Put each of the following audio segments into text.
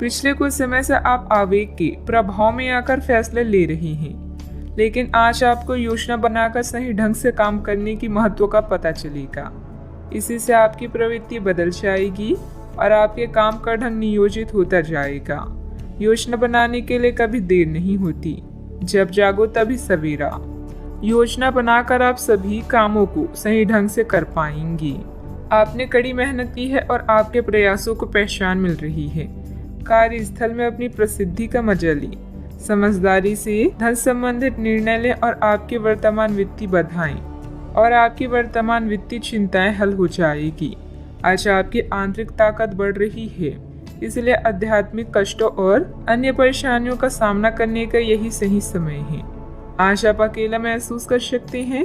पिछले कुछ समय से आप आवेग के प्रभाव में आकर फैसले ले रही हैं, लेकिन आज आपको योजना बनाकर सही ढंग से काम करने की महत्व का पता चलेगा। इसी से आपकी प्रवृत्ति बदल जाएगी और आपके काम का ढंग नियोजित होता जाएगा। योजना बनाने के लिए कभी देर नहीं होती, जब जागो तभी सवेरा। योजना बनाकर आप सभी कामों को सही ढंग से कर पाएंगी। आपने कड़ी मेहनत की है और आपके प्रयासों को पहचान मिल रही है। कार्यस्थल में अपनी प्रसिद्धि का मजा लें, समझदारी से धन संबंधित निर्णय लें और आपकी वर्तमान वित्तीय चिंताएं हल हो जाएगी। आज आपकी आंतरिक ताकत बढ़ रही है, इसलिए आध्यात्मिक कष्टों और अन्य परेशानियों का सामना करने का यही सही समय है। आज आप अकेला महसूस कर सकते हैं।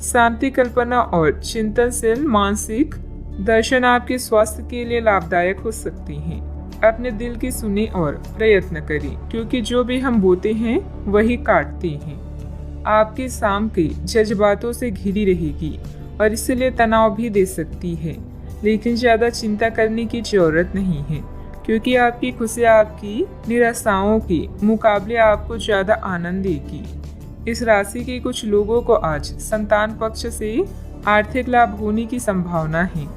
शांति, कल्पना और चिंतनशील मानसिक दर्शन आपके स्वास्थ्य के लिए लाभदायक हो सकती हैं। अपने दिल की सुने और प्रयत्न करें, क्योंकि जो भी हम बोते हैं वही काटते हैं। आपकी शाम के जज्बातों से घिरी रहेगी और इसलिए तनाव भी दे सकती है, लेकिन ज्यादा चिंता करने की जरूरत नहीं है, क्योंकि आपकी खुशी आपकी निराशाओं के मुकाबले आपको ज्यादा आनंद देगी। इस राशि के कुछ लोगों को आज संतान पक्ष से आर्थिक लाभ होने की संभावना है।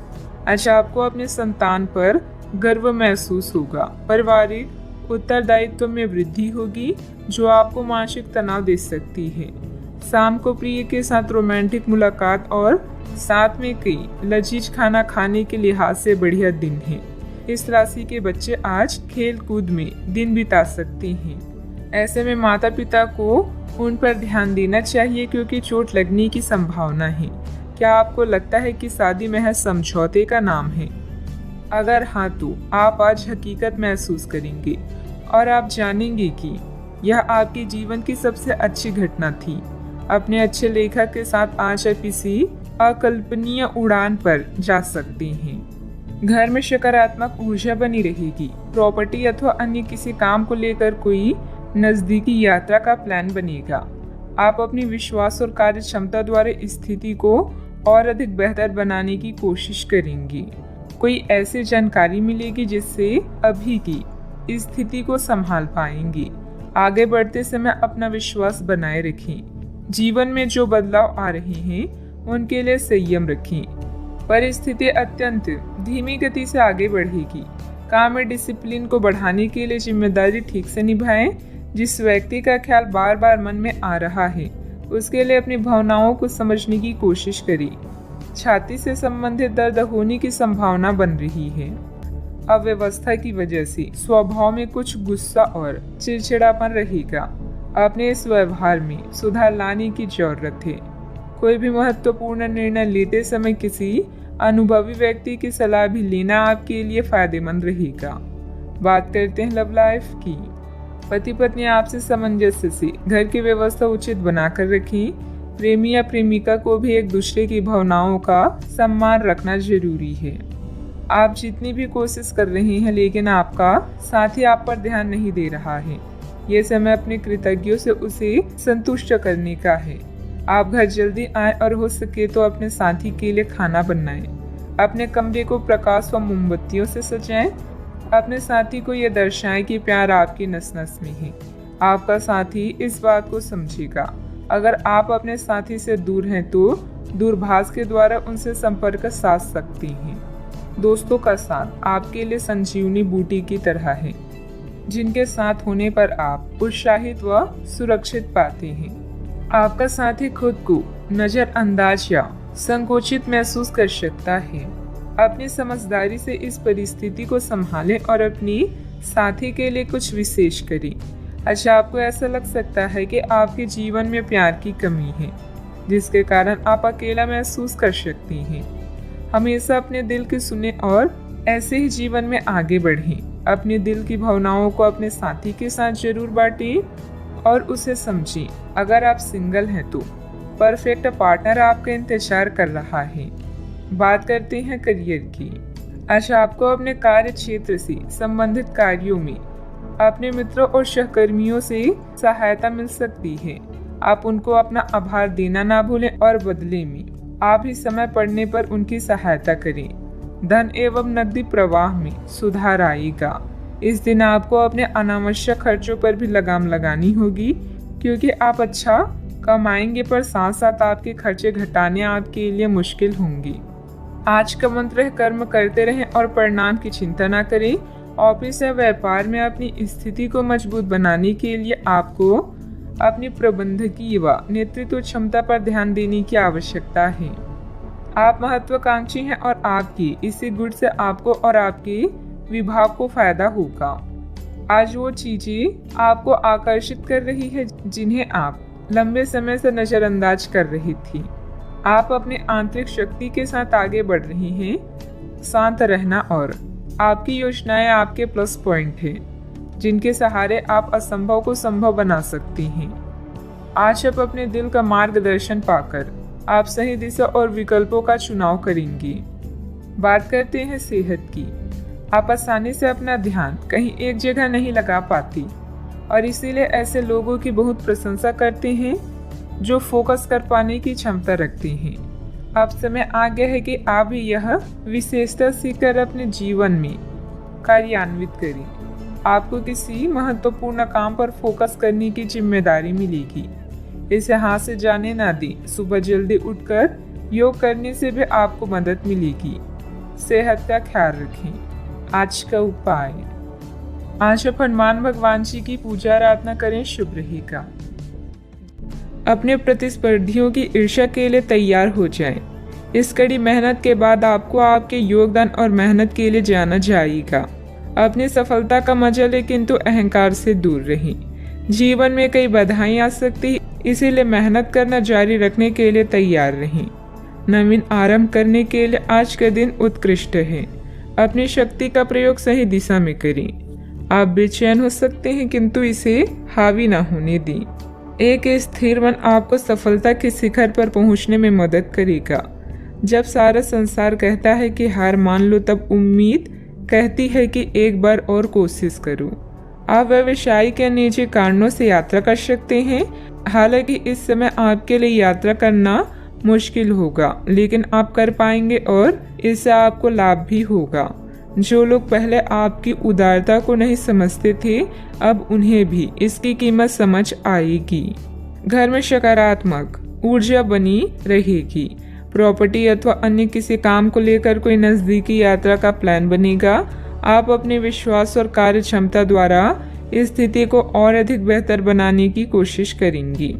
आज आपको अपने संतान पर गर्व महसूस होगा। पारिवारिक उत्तरदायित्व में वृद्धि होगी, जो आपको मानसिक तनाव दे सकती है। शाम को प्रिय के साथ रोमांटिक मुलाकात और साथ में कई लजीज खाना खाने के लिहाज से बढ़िया दिन है। इस राशि के बच्चे आज खेल कूद में दिन बिता सकते हैं। ऐसे में माता पिता को उन पर ध्यान देना चाहिए, क्योंकि चोट लगने की संभावना है। क्या आपको लगता है कि शादी महज समझौते का नाम है? अगर हाँ, तो आप आज हकीकत महसूस करेंगे और आप जानेंगे कि यह आपके जीवन की सबसे अच्छी घटना थी। अपने अच्छे लेखक के साथ आज आप किसी अकल्पनीय उड़ान पर जा सकते हैं। घर में सकारात्मक ऊर्जा बनी रहेगी। प्रॉपर्टी अथवा अन्य किसी काम को लेकर कोई नजदीकी यात्रा का प्लान बनेगा। आप अपनी विश्वास और कार्य क्षमता द्वारा स्थिति को और अधिक बेहतर बनाने की कोशिश करेंगे। कोई ऐसी जानकारी मिलेगी जिससे अभी की स्थिति को संभाल पाएंगे। आगे बढ़ते समय अपना विश्वास बनाए रखें। जीवन में जो बदलाव आ रहे हैं उनके लिए संयम रखें। परिस्थिति अत्यंत धीमी गति से आगे बढ़ेगी। काम में डिसिप्लिन को बढ़ाने के लिए जिम्मेदारी ठीक से निभाएं। जिस व्यक्ति का ख्याल बार बार मन में आ रहा है, उसके लिए अपनी भावनाओं को समझने की कोशिश करें। छाती से संबंधित दर्द होने की संभावना बन रही है। अव्यवस्था की वजह से स्वभाव में कुछ गुस्सा और चिड़चिड़ापन रहेगा। अपने इस व्यवहार में सुधार लाने की जरूरत है। कोई भी महत्वपूर्ण निर्णय लेते समय किसी अनुभवी व्यक्ति की सलाह भी लेना आपके लिए फायदेमंद रहेगा। बात करते हैं लव लाइफ की। पति पत्नी आपसे सामंजस्य से घर की व्यवस्था उचित बनाकर रखें। प्रेमी या प्रेमिका को भी एक दूसरे की भावनाओं का सम्मान रखना जरूरी है। आप जितनी भी कोशिश कर रहे हैं, लेकिन आपका साथी आप पर ध्यान नहीं दे रहा है। ये समय अपने कृतज्ञों से उसे संतुष्ट करने का है। आप घर जल्दी आएं और हो सके तो अपने साथी के लिए खाना बनाएं। अपने कमरे को प्रकाश व मोमबत्तियों से सजाएं। अपने साथी को यह दर्शाएं कि प्यार आपकी नस नस में है। आपका साथी इस बात को समझेगा। अगर आप अपने साथी से दूर हैं तो दूरभाष के द्वारा उनसे संपर्क साध सकते हैं। दोस्तों का साथ आपके लिए संजीवनी बूटी की तरह है, जिनके साथ होने पर आप उत्साहित व सुरक्षित पाते हैं। आपका साथी खुद को नजरअंदाज या संकोचित महसूस कर सकता है। अपनी समझदारी से इस परिस्थिति को संभालें और अपनी साथी के लिए कुछ विशेष करें। अच्छा, आपको ऐसा लग सकता है कि आपके जीवन में प्यार की कमी है, जिसके कारण आप अकेला महसूस कर सकते हैं। हमेशा अपने दिल की सुने और ऐसे ही जीवन में आगे बढ़ें। अपने दिल की भावनाओं को अपने साथी के साथ जरूर बांटें और उसे समझें। अगर आप सिंगल हैं तो परफेक्ट पार्टनर आपका इंतजार कर रहा है। बात करते हैं करियर की। अच्छा, आपको अपने कार्य क्षेत्र से संबंधित कार्यों में अपने मित्रों और सहकर्मियों से सहायता मिल सकती है। आप उनको अपना आभार देना ना भूलें और बदले में आप ही समय पड़ने पर उनकी सहायता करें। धन एवं नकदी प्रवाह में सुधार आएगा। इस दिन आपको अपने अनावश्यक खर्चों पर भी लगाम लगानी होगी, क्योंकि आप अच्छा कमाएंगे पर साथ साथ आपके खर्चे घटाने आपके लिए मुश्किल होंगी। आज का मंत्र है, कर्म करते रहें और परिणाम की चिंता ना करें। ऑफिस या व्यापार में अपनी स्थिति को मजबूत बनाने के लिए आपको अपनी प्रबंधकीय व नेतृत्व क्षमता पर ध्यान देने की आवश्यकता है। आप महत्वाकांक्षी हैं और आपकी इसी गुण से आपको और आपके विभाग को फायदा होगा। आज वो चीजें आपको आकर्षित कर रही है जिन्हें आप लंबे समय से नजरअंदाज कर रही थी। आप अपनी आंतरिक शक्ति के साथ आगे बढ़ रही हैं। शांत रहना और आपकी योजनाएं आपके प्लस पॉइंट हैं, जिनके सहारे आप असंभव को संभव बना सकती हैं। आज आप अपने दिल का मार्गदर्शन पाकर आप सही दिशा और विकल्पों का चुनाव करेंगी। बात करते हैं सेहत की। आप आसानी से अपना ध्यान कहीं एक जगह नहीं लगा पाती और इसीलिए ऐसे लोगों की बहुत प्रशंसा करते हैं जो फोकस कर पाने की क्षमता रखते हैं। अब समय आ गया है कि आप भी यह विशेषता सीखकर अपने जीवन में कार्यान्वित करें। आपको किसी महत्वपूर्ण काम पर फोकस करने की जिम्मेदारी मिलेगी। इसे हाथ से जाने ना दें। सुबह जल्दी उठकर योग करने से भी आपको मदद मिलेगी। सेहत का ख्याल रखें। आज का उपाय, आज आप हनुमान भगवान जी की पूजा आराधना करें, शुभ रहेगा। अपने प्रतिस्पर्धियों की ईर्ष्या के लिए तैयार हो जाएं। इस कड़ी मेहनत के बाद आपको आपके योगदान और मेहनत के लिए जाना जाएगा। अपनी सफलता का मजा लें, किंतु अहंकार से दूर रहें। जीवन में कई बाधाएं आ सकती है, इसीलिए मेहनत करना जारी रखने के लिए तैयार रहें। नवीन आरंभ करने के लिए आज का दिन उत्कृष्ट है। अपनी शक्ति का प्रयोग सही दिशा में करें। आप बेचैन हो सकते हैं, किंतु इसे हावी ना होने दें। एक स्थिर मन आपको सफलता के शिखर पर पहुंचने में मदद करेगा। जब सारा संसार कहता है कि हार मान लो, तब उम्मीद कहती है कि एक बार और कोशिश करो। आप व्यवसायिक या निजी कारणों से यात्रा कर सकते हैं। हालांकि इस समय आपके लिए यात्रा करना मुश्किल होगा, लेकिन आप कर पाएंगे और इससे आपको लाभ भी होगा। जो लोग पहले आपकी उदारता को नहीं समझते थे, अब उन्हें भी इसकी कीमत समझ आएगी। घर में सकारात्मक ऊर्जा बनी रहेगी। प्रॉपर्टी अथवा अन्य किसी काम को लेकर कोई नजदीकी यात्रा का प्लान बनेगा। आप अपने विश्वास और कार्य क्षमता द्वारा इस स्थिति को और अधिक बेहतर बनाने की कोशिश करेंगी।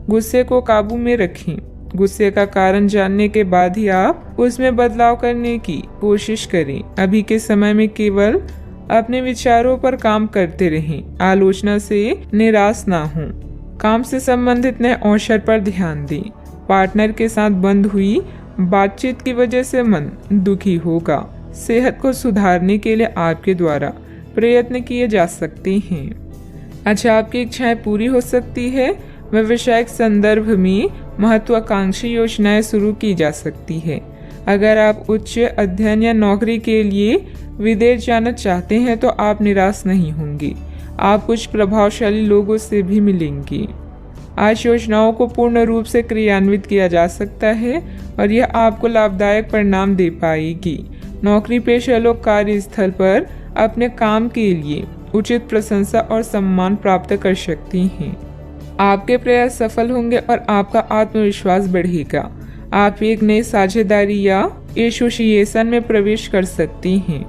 गुस्से को काबू में रखें। गुस्से का कारण जानने के बाद ही आप उसमें बदलाव करने की कोशिश करें। अभी के समय में केवल अपने विचारों पर काम करते रहें। आलोचना से निराश ना हों। काम से संबंधित नए अवसर पर ध्यान दें। पार्टनर के साथ बंद हुई बातचीत की वजह से मन दुखी होगा। सेहत को सुधारने के लिए आपके द्वारा प्रयत्न किए जा सकते हैं। अच्छा, आपकी इच्छाएं पूरी हो सकती है। व्यवसायिक संदर्भ में महत्वाकांक्षी योजनाएं शुरू की जा सकती है। अगर आप उच्च अध्ययन या नौकरी के लिए विदेश जाना चाहते हैं तो आप निराश नहीं होंगे। आप कुछ प्रभावशाली लोगों से भी मिलेंगे। आज योजनाओं को पूर्ण रूप से क्रियान्वित किया जा सकता है और यह आपको लाभदायक परिणाम दे पाएगी। नौकरी पेशा लोग कार्यस्थल पर अपने काम के लिए उचित प्रशंसा और सम्मान प्राप्त कर सकते हैं। आपके प्रयास सफल होंगे और आपका आत्मविश्वास बढ़ेगा। आप एक नई साझेदारी या एसोसिएशन में प्रवेश कर सकती हैं।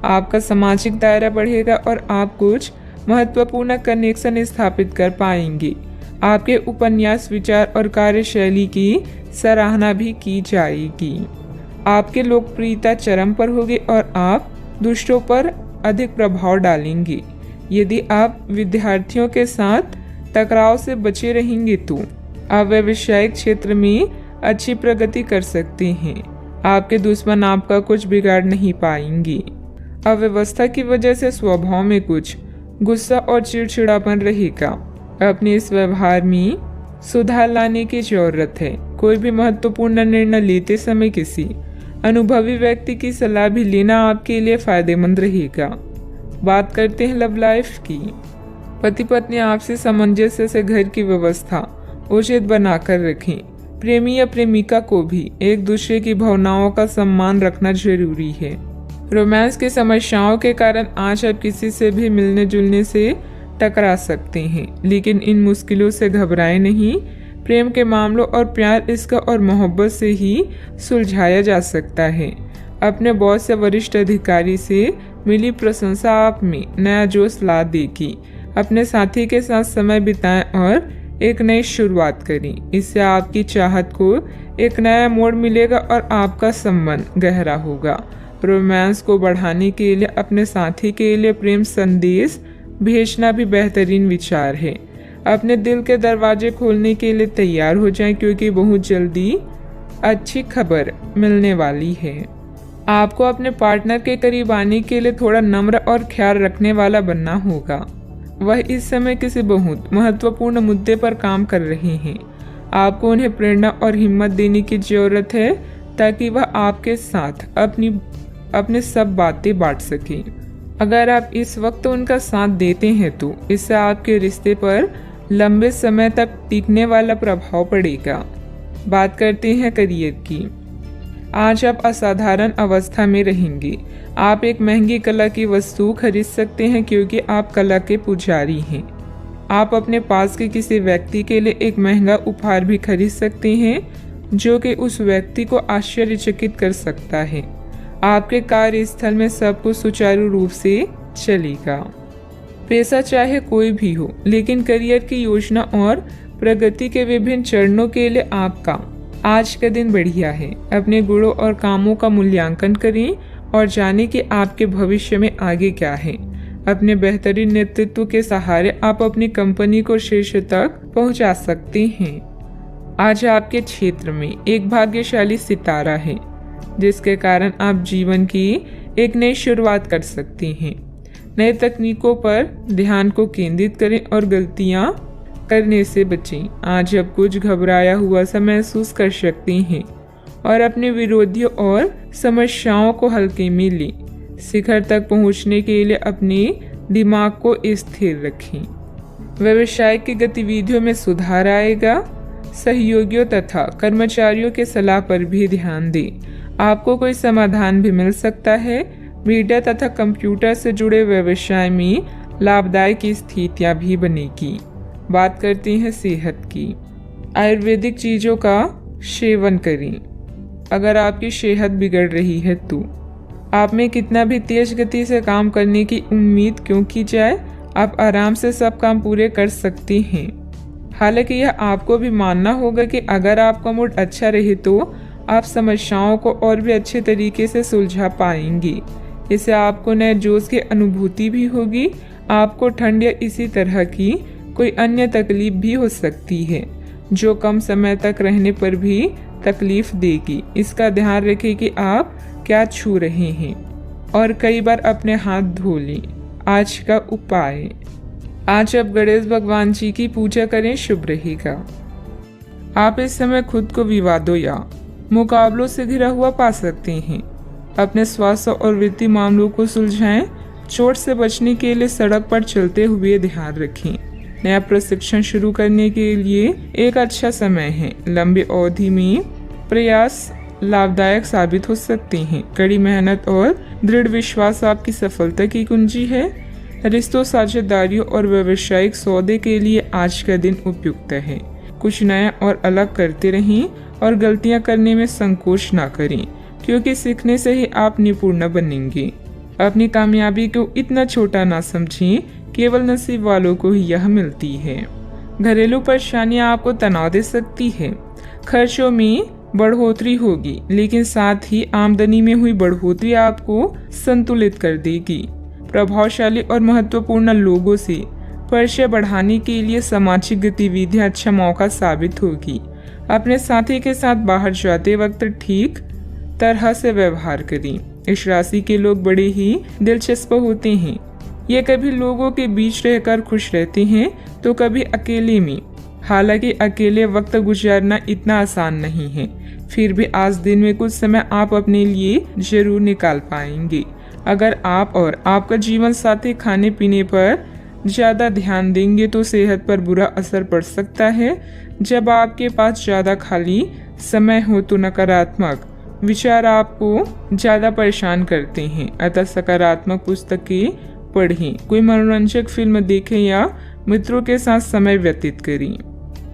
आपका सामाजिक दायरा बढ़ेगा और आप कुछ महत्वपूर्ण कनेक्शन स्थापित कर पाएंगे। आपके उपन्यास, विचार और कार्यशैली की सराहना भी की जाएगी। आपकी लोकप्रियता चरम पर होगी और आप दूसरों पर अधिक प्रभाव डालेंगे। यदि आप विद्यार्थियों के साथ टकराव से बचे रहेंगे तो आप व्यावसायिक क्षेत्र में अच्छी प्रगति कर सकते हैं। आपके दुश्मन आपका कुछ बिगाड़ नहीं पाएंगे। अव्यवस्था की वजह से स्वभाव में कुछ गुस्सा और चिड़चिड़ापन रहेगा। अपने इस व्यवहार में सुधार लाने की जरूरत है। कोई भी महत्वपूर्ण निर्णय लेते समय किसी अनुभवी व्यक्ति की सलाह भी लेना आपके लिए फायदेमंद रहेगा। बात करते हैं लव लाइफ की। पति पत्नी आपसी सामंजस्य से घर की व्यवस्था उचित बनाकर रखें। प्रेमी या प्रेमिका को भी एक दूसरे की भावनाओं का सम्मान रखना जरूरी है। रोमांस की समस्याओं के कारण आज आप किसी से भी मिलने जुलने से टकरा सकते हैं, लेकिन इन मुश्किलों से घबराएं नहीं। प्रेम के मामलों और प्यार, इश्क और मोहब्बत से ही सुलझाया जा सकता है। अपने बॉस या वरिष्ठ अधिकारी से मिली प्रशंसा आप में नया जोश ला देगी। अपने साथी के साथ समय बिताएं और एक नई शुरुआत करें। इससे आपकी चाहत को एक नया मोड़ मिलेगा और आपका संबंध गहरा होगा। रोमांस को बढ़ाने के लिए अपने साथी के लिए प्रेम संदेश भेजना भी बेहतरीन विचार है। अपने दिल के दरवाजे खोलने के लिए तैयार हो जाएं, क्योंकि बहुत जल्दी अच्छी खबर मिलने वाली है। आपको अपने पार्टनर के करीब आने के लिए थोड़ा नम्र और ख्याल रखने वाला बनना होगा। वह इस समय किसी बहुत महत्वपूर्ण मुद्दे पर काम कर रहे हैं। आपको उन्हें प्रेरणा और हिम्मत देने की जरूरत है, ताकि वह आपके साथ अपने सब बातें बांट सकें। अगर आप इस वक्त उनका साथ देते हैं तो इससे आपके रिश्ते पर लंबे समय तक टिकने वाला प्रभाव पड़ेगा। बात करते हैं करियर की। आज आप असाधारण अवस्था में रहेंगे। आप एक महंगी कला की वस्तु खरीद सकते हैं, क्योंकि आप कला के पुजारी हैं। आप अपने पास के किसी व्यक्ति के लिए एक महंगा उपहार भी खरीद सकते हैं, जो कि उस व्यक्ति को आश्चर्यचकित कर सकता है। आपके कार्यस्थल में सब कुछ सुचारू रूप से चलेगा। पेशा चाहे कोई भी हो, लेकिन करियर की योजना और प्रगति के विभिन्न चरणों के लिए आपका आज का दिन बढ़िया है। अपने गुणों और कामों का मूल्यांकन करें और जानें कि आपके भविष्य में आगे क्या है। अपने बेहतरीन नेतृत्व के सहारे आप अपनी कंपनी को शीर्ष तक पहुंचा सकते हैं। आज आपके क्षेत्र में एक भाग्यशाली सितारा है, जिसके कारण आप जीवन की एक नई शुरुआत कर सकते हैं। नए तकनीकों पर ध्यान को केंद्रित करें और गलतियां करने से बचें। आज आप कुछ घबराया हुआ सा महसूस कर सकते हैं और अपने विरोधियों और समस्याओं को हल्के में लें। शिखर तक पहुंचने के लिए अपने दिमाग को स्थिर रखें। व्यवसाय की गतिविधियों में सुधार आएगा। सहयोगियों तथा कर्मचारियों के सलाह पर भी ध्यान दें। आपको कोई समाधान भी मिल सकता है। मीडिया तथा कंप्यूटर से जुड़े व्यवसाय में लाभदायक स्थितियां भी बनेगी। बात करते हैं सेहत की। आयुर्वेदिक चीज़ों का सेवन करें। अगर आपकी सेहत बिगड़ रही है तो आप में कितना भी तेज गति से काम करने की उम्मीद क्यों की जाए, आप आराम से सब काम पूरे कर सकते हैं। हालांकि यह आपको भी मानना होगा कि अगर आपका मूड अच्छा रहे तो आप समस्याओं को और भी अच्छे तरीके से सुलझा पाएंगे। इससे आपको नए जोश की अनुभूति भी होगी। आपको ठंड या इसी तरह की कोई अन्य तकलीफ भी हो सकती है, जो कम समय तक रहने पर भी तकलीफ देगी। इसका ध्यान रखें कि आप क्या छू रहे हैं और कई बार अपने हाथ धो लें। आज का उपाय, आज आप गणेश भगवान जी की पूजा करें, शुभ रहेगा। आप इस समय खुद को विवादों या मुकाबलों से घिरा हुआ पा सकते हैं। अपने स्वास्थ्य और वित्तीय मामलों को सुलझाएं। चोट से बचने के लिए सड़क पर चलते हुए ध्यान रखें। नया प्रशिक्षण शुरू करने के लिए एक अच्छा समय है। लंबी अवधि में प्रयास लाभदायक साबित हो सकते हैं। कड़ी मेहनत और दृढ़ विश्वास आपकी सफलता की कुंजी है। रिश्तों, साझेदारियों और व्यावसायिक सौदे के लिए आज का दिन उपयुक्त है। कुछ नया और अलग करते रहें और गलतियां करने में संकोच ना करें, क्योंकि सीखने से ही आप निपुण बनेंगे। अपनी कामयाबी को इतना छोटा ना समझें, केवल नसीब वालों को ही यह मिलती है। घरेलू परेशानियां आपको तनाव दे सकती है। खर्चों में बढ़ोतरी होगी, लेकिन साथ ही आमदनी में हुई बढ़ोतरी आपको संतुलित कर देगी। प्रभावशाली और महत्वपूर्ण लोगों से परिचय बढ़ाने के लिए सामाजिक गतिविधियां अच्छा मौका साबित होगी। अपने साथी के साथ बाहर जाते वक्त ठीक तरह से व्यवहार करें। इस राशि के लोग बड़े ही दिलचस्प होते हैं। ये कभी लोगों के बीच रहकर खुश रहते हैं तो कभी अकेले में। हालांकि अकेले वक्त गुजारना इतना आसान नहीं है, फिर भी आज दिन में कुछ समय आप अपने लिए जरूर निकाल पाएंगे। अगर आप और आपका जीवन साथी खाने पीने पर ज्यादा ध्यान देंगे तो सेहत पर बुरा असर पड़ सकता है। जब आपके पास ज्यादा खाली समय हो तो नकारात्मक विचार आपको ज़्यादा परेशान करते हैं, अतः सकारात्मक पुस्तकें पढ़ें, कोई मनोरंजक फिल्म देखें या मित्रों के साथ समय व्यतीत करें।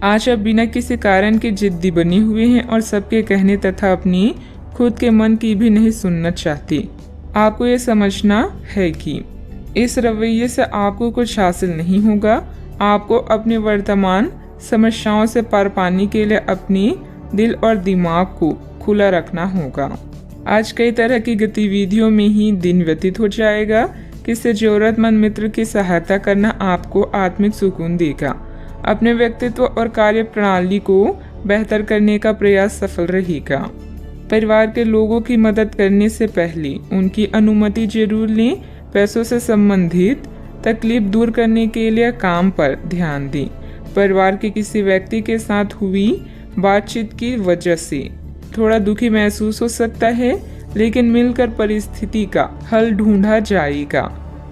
आज आप बिना किसी कारण के जिद्दी बने हुए हैं और सबके कहने तथा अपनी खुद के मन की भी नहीं सुनना चाहते। आपको ये समझना है कि इस रवैये से आपको कुछ हासिल नहीं होगा। आपको अपने वर्तमान समस्याओं से पार पाने के लिए अपने दिल और दिमाग को खुला रखना होगा। आज कई तरह की गतिविधियों में ही दिन व्यतीत हो जाएगा। किसी जरूरतमंद मित्र की सहायता करना आपको आत्मिक सुकून देगा। अपने व्यक्तित्व और कार्य प्रणाली को बेहतर करने का प्रयास सफल रहेगा। परिवार के लोगों की मदद करने से पहले उनकी अनुमति जरूर लें। पैसों से संबंधित तकलीफ दूर करने के लिए काम पर ध्यान दें। परिवार के किसी व्यक्ति के साथ हुई बातचीत की वजह से थोड़ा दुखी महसूस हो सकता है, लेकिन मिलकर परिस्थिति का हल ढूंढा जाएगा।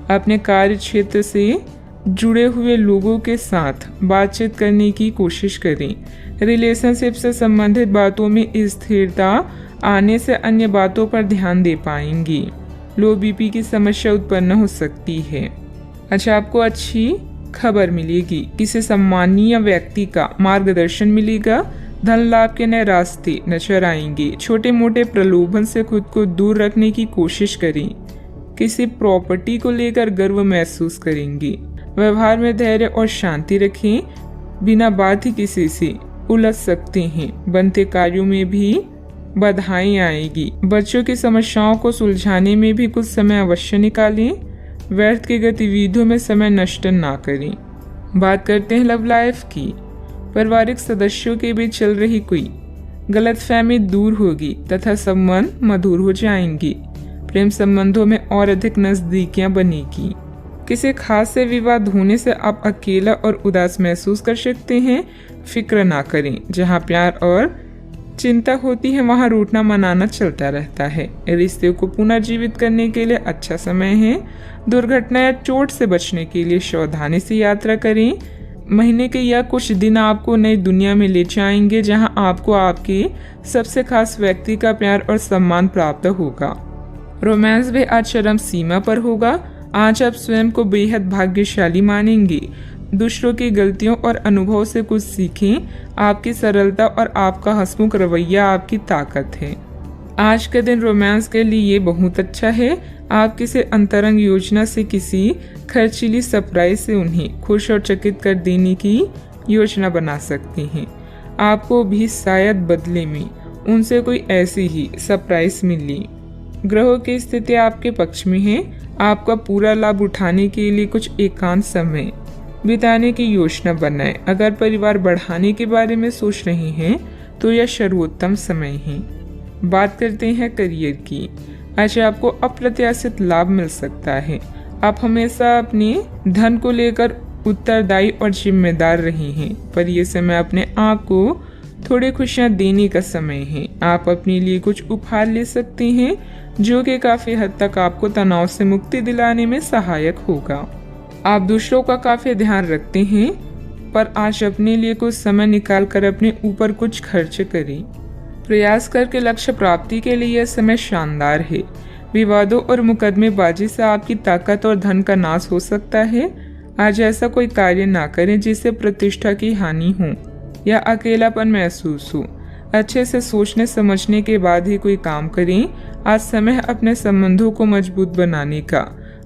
अपने कार्य क्षेत्र से जुड़े हुए लोगों के साथ बातचीत करने की कोशिश करें। रिलेशनशिप से संबंधित बातों में स्थिरता आने से अन्य बातों पर ध्यान दे पाएंगी। लो बीपी की समस्या उत्पन्न हो सकती है। अच्छा, आपको अच्छी खबर मिलेगी। किसी सम्मानीय व्यक्ति का मार्गदर्शन मिलेगा। धन लाभ के नए रास्ते नजर आएंगे। छोटे मोटे प्रलोभन से खुद को दूर रखने की कोशिश करें। किसी प्रॉपर्टी को लेकर गर्व महसूस करेंगे। व्यवहार में धैर्य और शांति रखें। बिना बात ही किसी से उलझ सकते हैं। बनते कार्यों में भी बाधाएं आएगी। बच्चों की समस्याओं को सुलझाने में भी कुछ समय अवश्य निकालें। व्यर्थ की गतिविधियों में समय नष्ट ना करें। बात करते हैं लव लाइफ की। पारिवारिक सदस्यों के बीच चल रही कोई गलतफहमी दूर होगी तथा संबंध मधुर हो जाएंगे। प्रेम संबंधों में और अधिक नजदीकियां बनेगी। किसी खास से विवाद होने से आप अकेला और उदास महसूस कर सकते हैं। फिक्र ना करें। जहां प्यार और चिंता होती है वहां रूठना मनाना चलता रहता है। रिश्ते को पुनर्जीवित करने के लिए अच्छा समय है। दुर्घटना या चोट से बचने के लिए सावधानी से यात्रा करें। महीने के या कुछ दिन आपको नई दुनिया में ले जाएंगे, जहां आपको आपके सबसे खास व्यक्ति का प्यार और सम्मान प्राप्त होगा। रोमांस भी आज चरम सीमा पर होगा। आज आप स्वयं को बेहद भाग्यशाली मानेंगे। दूसरों की गलतियों और अनुभव से कुछ सीखें। आपकी सरलता और आपका हंसमुख रवैया आपकी ताकत है। आज के दिन रोमांस के लिए बहुत अच्छा है। आप किसी अंतरंग योजना से किसी खर्चीली सरप्राइज से उन्हें खुश और चकित कर देने की योजना बना सकते हैं। आपको भी शायद बदले में उनसे कोई ऐसी ही सरप्राइज मिली। ग्रहों की स्थिति आपके पक्ष में है। आपका पूरा लाभ उठाने के लिए कुछ एकांत समय बिताने की योजना बनाएं। अगर परिवार बढ़ाने के बारे में सोच रहे हैं तो यह सर्वोत्तम समय है। बात करते हैं करियर की। आज आपको अप्रत्याशित लाभ मिल सकता है। आप हमेशा अपने धन को लेकर उत्तरदायी और जिम्मेदार रहे हैं, पर यह समय अपने आप को थोड़ी खुशियां देने का समय है। आप अपने लिए कुछ उपहार ले सकते हैं, जो कि काफी हद तक आपको तनाव से मुक्ति दिलाने में सहायक होगा। आप दूसरों का काफी ध्यान रखते हैं, पर आज अपने लिए कुछ समय निकालकर अपने ऊपर कुछ खर्च करें। प्रयास करके लक्ष्य प्राप्ति के लिए यह समय शानदार है। विवादों और मुकदमेबाजी से आपकी ताकत और धन का नाश हो सकता है। आज ऐसा कोई कार्य ना करें जिससे प्रतिष्ठा की हानि हो या अकेलापन महसूस हो। अच्छे से सोचने समझने के बाद ही कोई काम करें। आज समय अपने संबंधों को मजबूत बनाने का।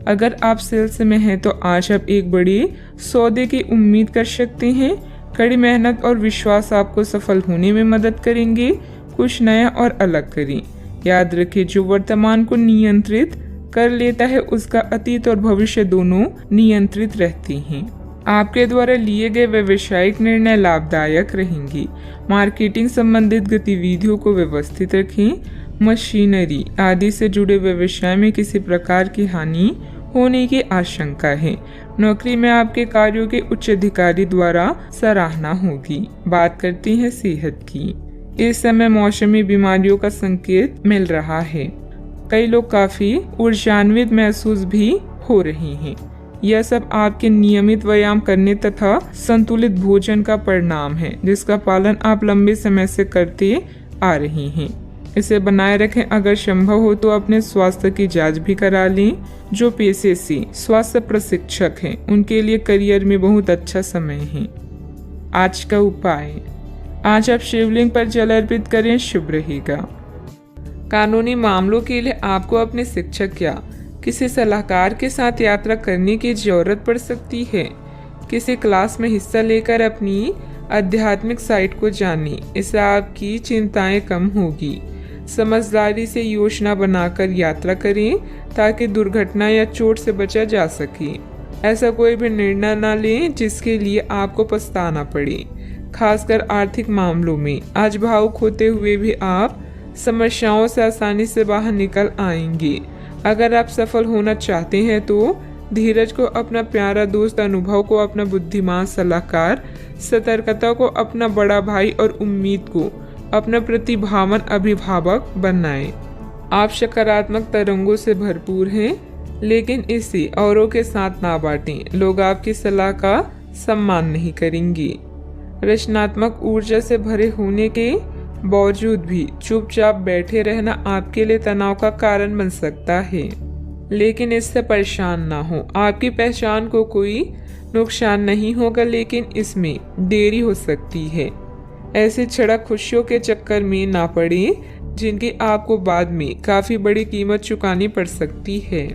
अगर आप सेल्स में हैं तो आज आप एक बड़ी सौदे की उम्मीद कर सकते हैं। कड़ी मेहनत और विश्वास आपको सफल होने में मदद करेंगे। कुछ नया और अलग करें। याद रखें, जो वर्तमान को नियंत्रित कर लेता है उसका अतीत और भविष्य दोनों नियंत्रित रहते हैं। आपके द्वारा लिए गए व्यवसायिक निर्णय लाभदायक रहेंगे। मार्केटिंग संबंधित गतिविधियों को व्यवस्थित रखें। मशीनरी आदि से जुड़े व्यवसाय में किसी प्रकार की हानि होने की आशंका है। नौकरी में आपके कार्यों के उच्च अधिकारी द्वारा सराहना होगी। बात करते हैं सेहत की। इस समय मौसमी बीमारियों का संकेत मिल रहा है। कई लोग काफी ऊर्जान्वित महसूस भी हो रहे हैं। यह सब आपके नियमित व्यायाम करने तथा संतुलित भोजन का परिणाम है, जिसका पालन आप लंबे समय से करते आ रहे हैं। इसे बनाए रखें। अगर संभव हो तो अपने स्वास्थ्य की जांच भी करा लें। जो पेशे से स्वास्थ्य प्रशिक्षक हैं उनके लिए करियर में बहुत अच्छा समय है। आज का उपाय, आज आप शिवलिंग पर जल अर्पित करें, शुभ रहेगा। कानूनी मामलों के लिए आपको अपने शिक्षक या किसी सलाहकार के साथ यात्रा करने की जरूरत पड़ सकती है। किसी क्लास में हिस्सा लेकर अपनी आध्यात्मिक साइट को जानें, इससे आपकी चिंताएं कम होगी। समझदारी से योजना बनाकर यात्रा करें ताकि दुर्घटना या चोट से बचा जा सके। ऐसा कोई भी निर्णय न लें जिसके लिए आपको पछताना पड़े, खासकर आर्थिक मामलों में। आज भावुक होते हुए भी आप समस्याओं से आसानी से बाहर निकल आएंगे। अगर आप सफल होना चाहते हैं तो धीरज को अपना प्यारा दोस्त, अनुभव को अपना बुद्धिमान सलाहकार, सतर्कता को अपना बड़ा भाई और उम्मीद को अपना प्रतिभावान अभिभावक बनाएं। आप सकारात्मक तरंगों से भरपूर हैं, लेकिन इसे औरों के साथ ना बांटें। लोग आपकी सलाह का सम्मान नहीं करेंगे। रचनात्मक ऊर्जा से भरे होने के बावजूद भी चुपचाप बैठे रहना आपके लिए तनाव का कारण बन सकता है, लेकिन इससे परेशान ना हो। आपकी पहचान को कोई नुकसान नहीं होगा, लेकिन इसमें देरी हो सकती है। ऐसे क्षणिक खुशियों के चक्कर में ना पड़े जिनकी आपको बाद में काफी बड़ी कीमत चुकानी पड़ सकती है।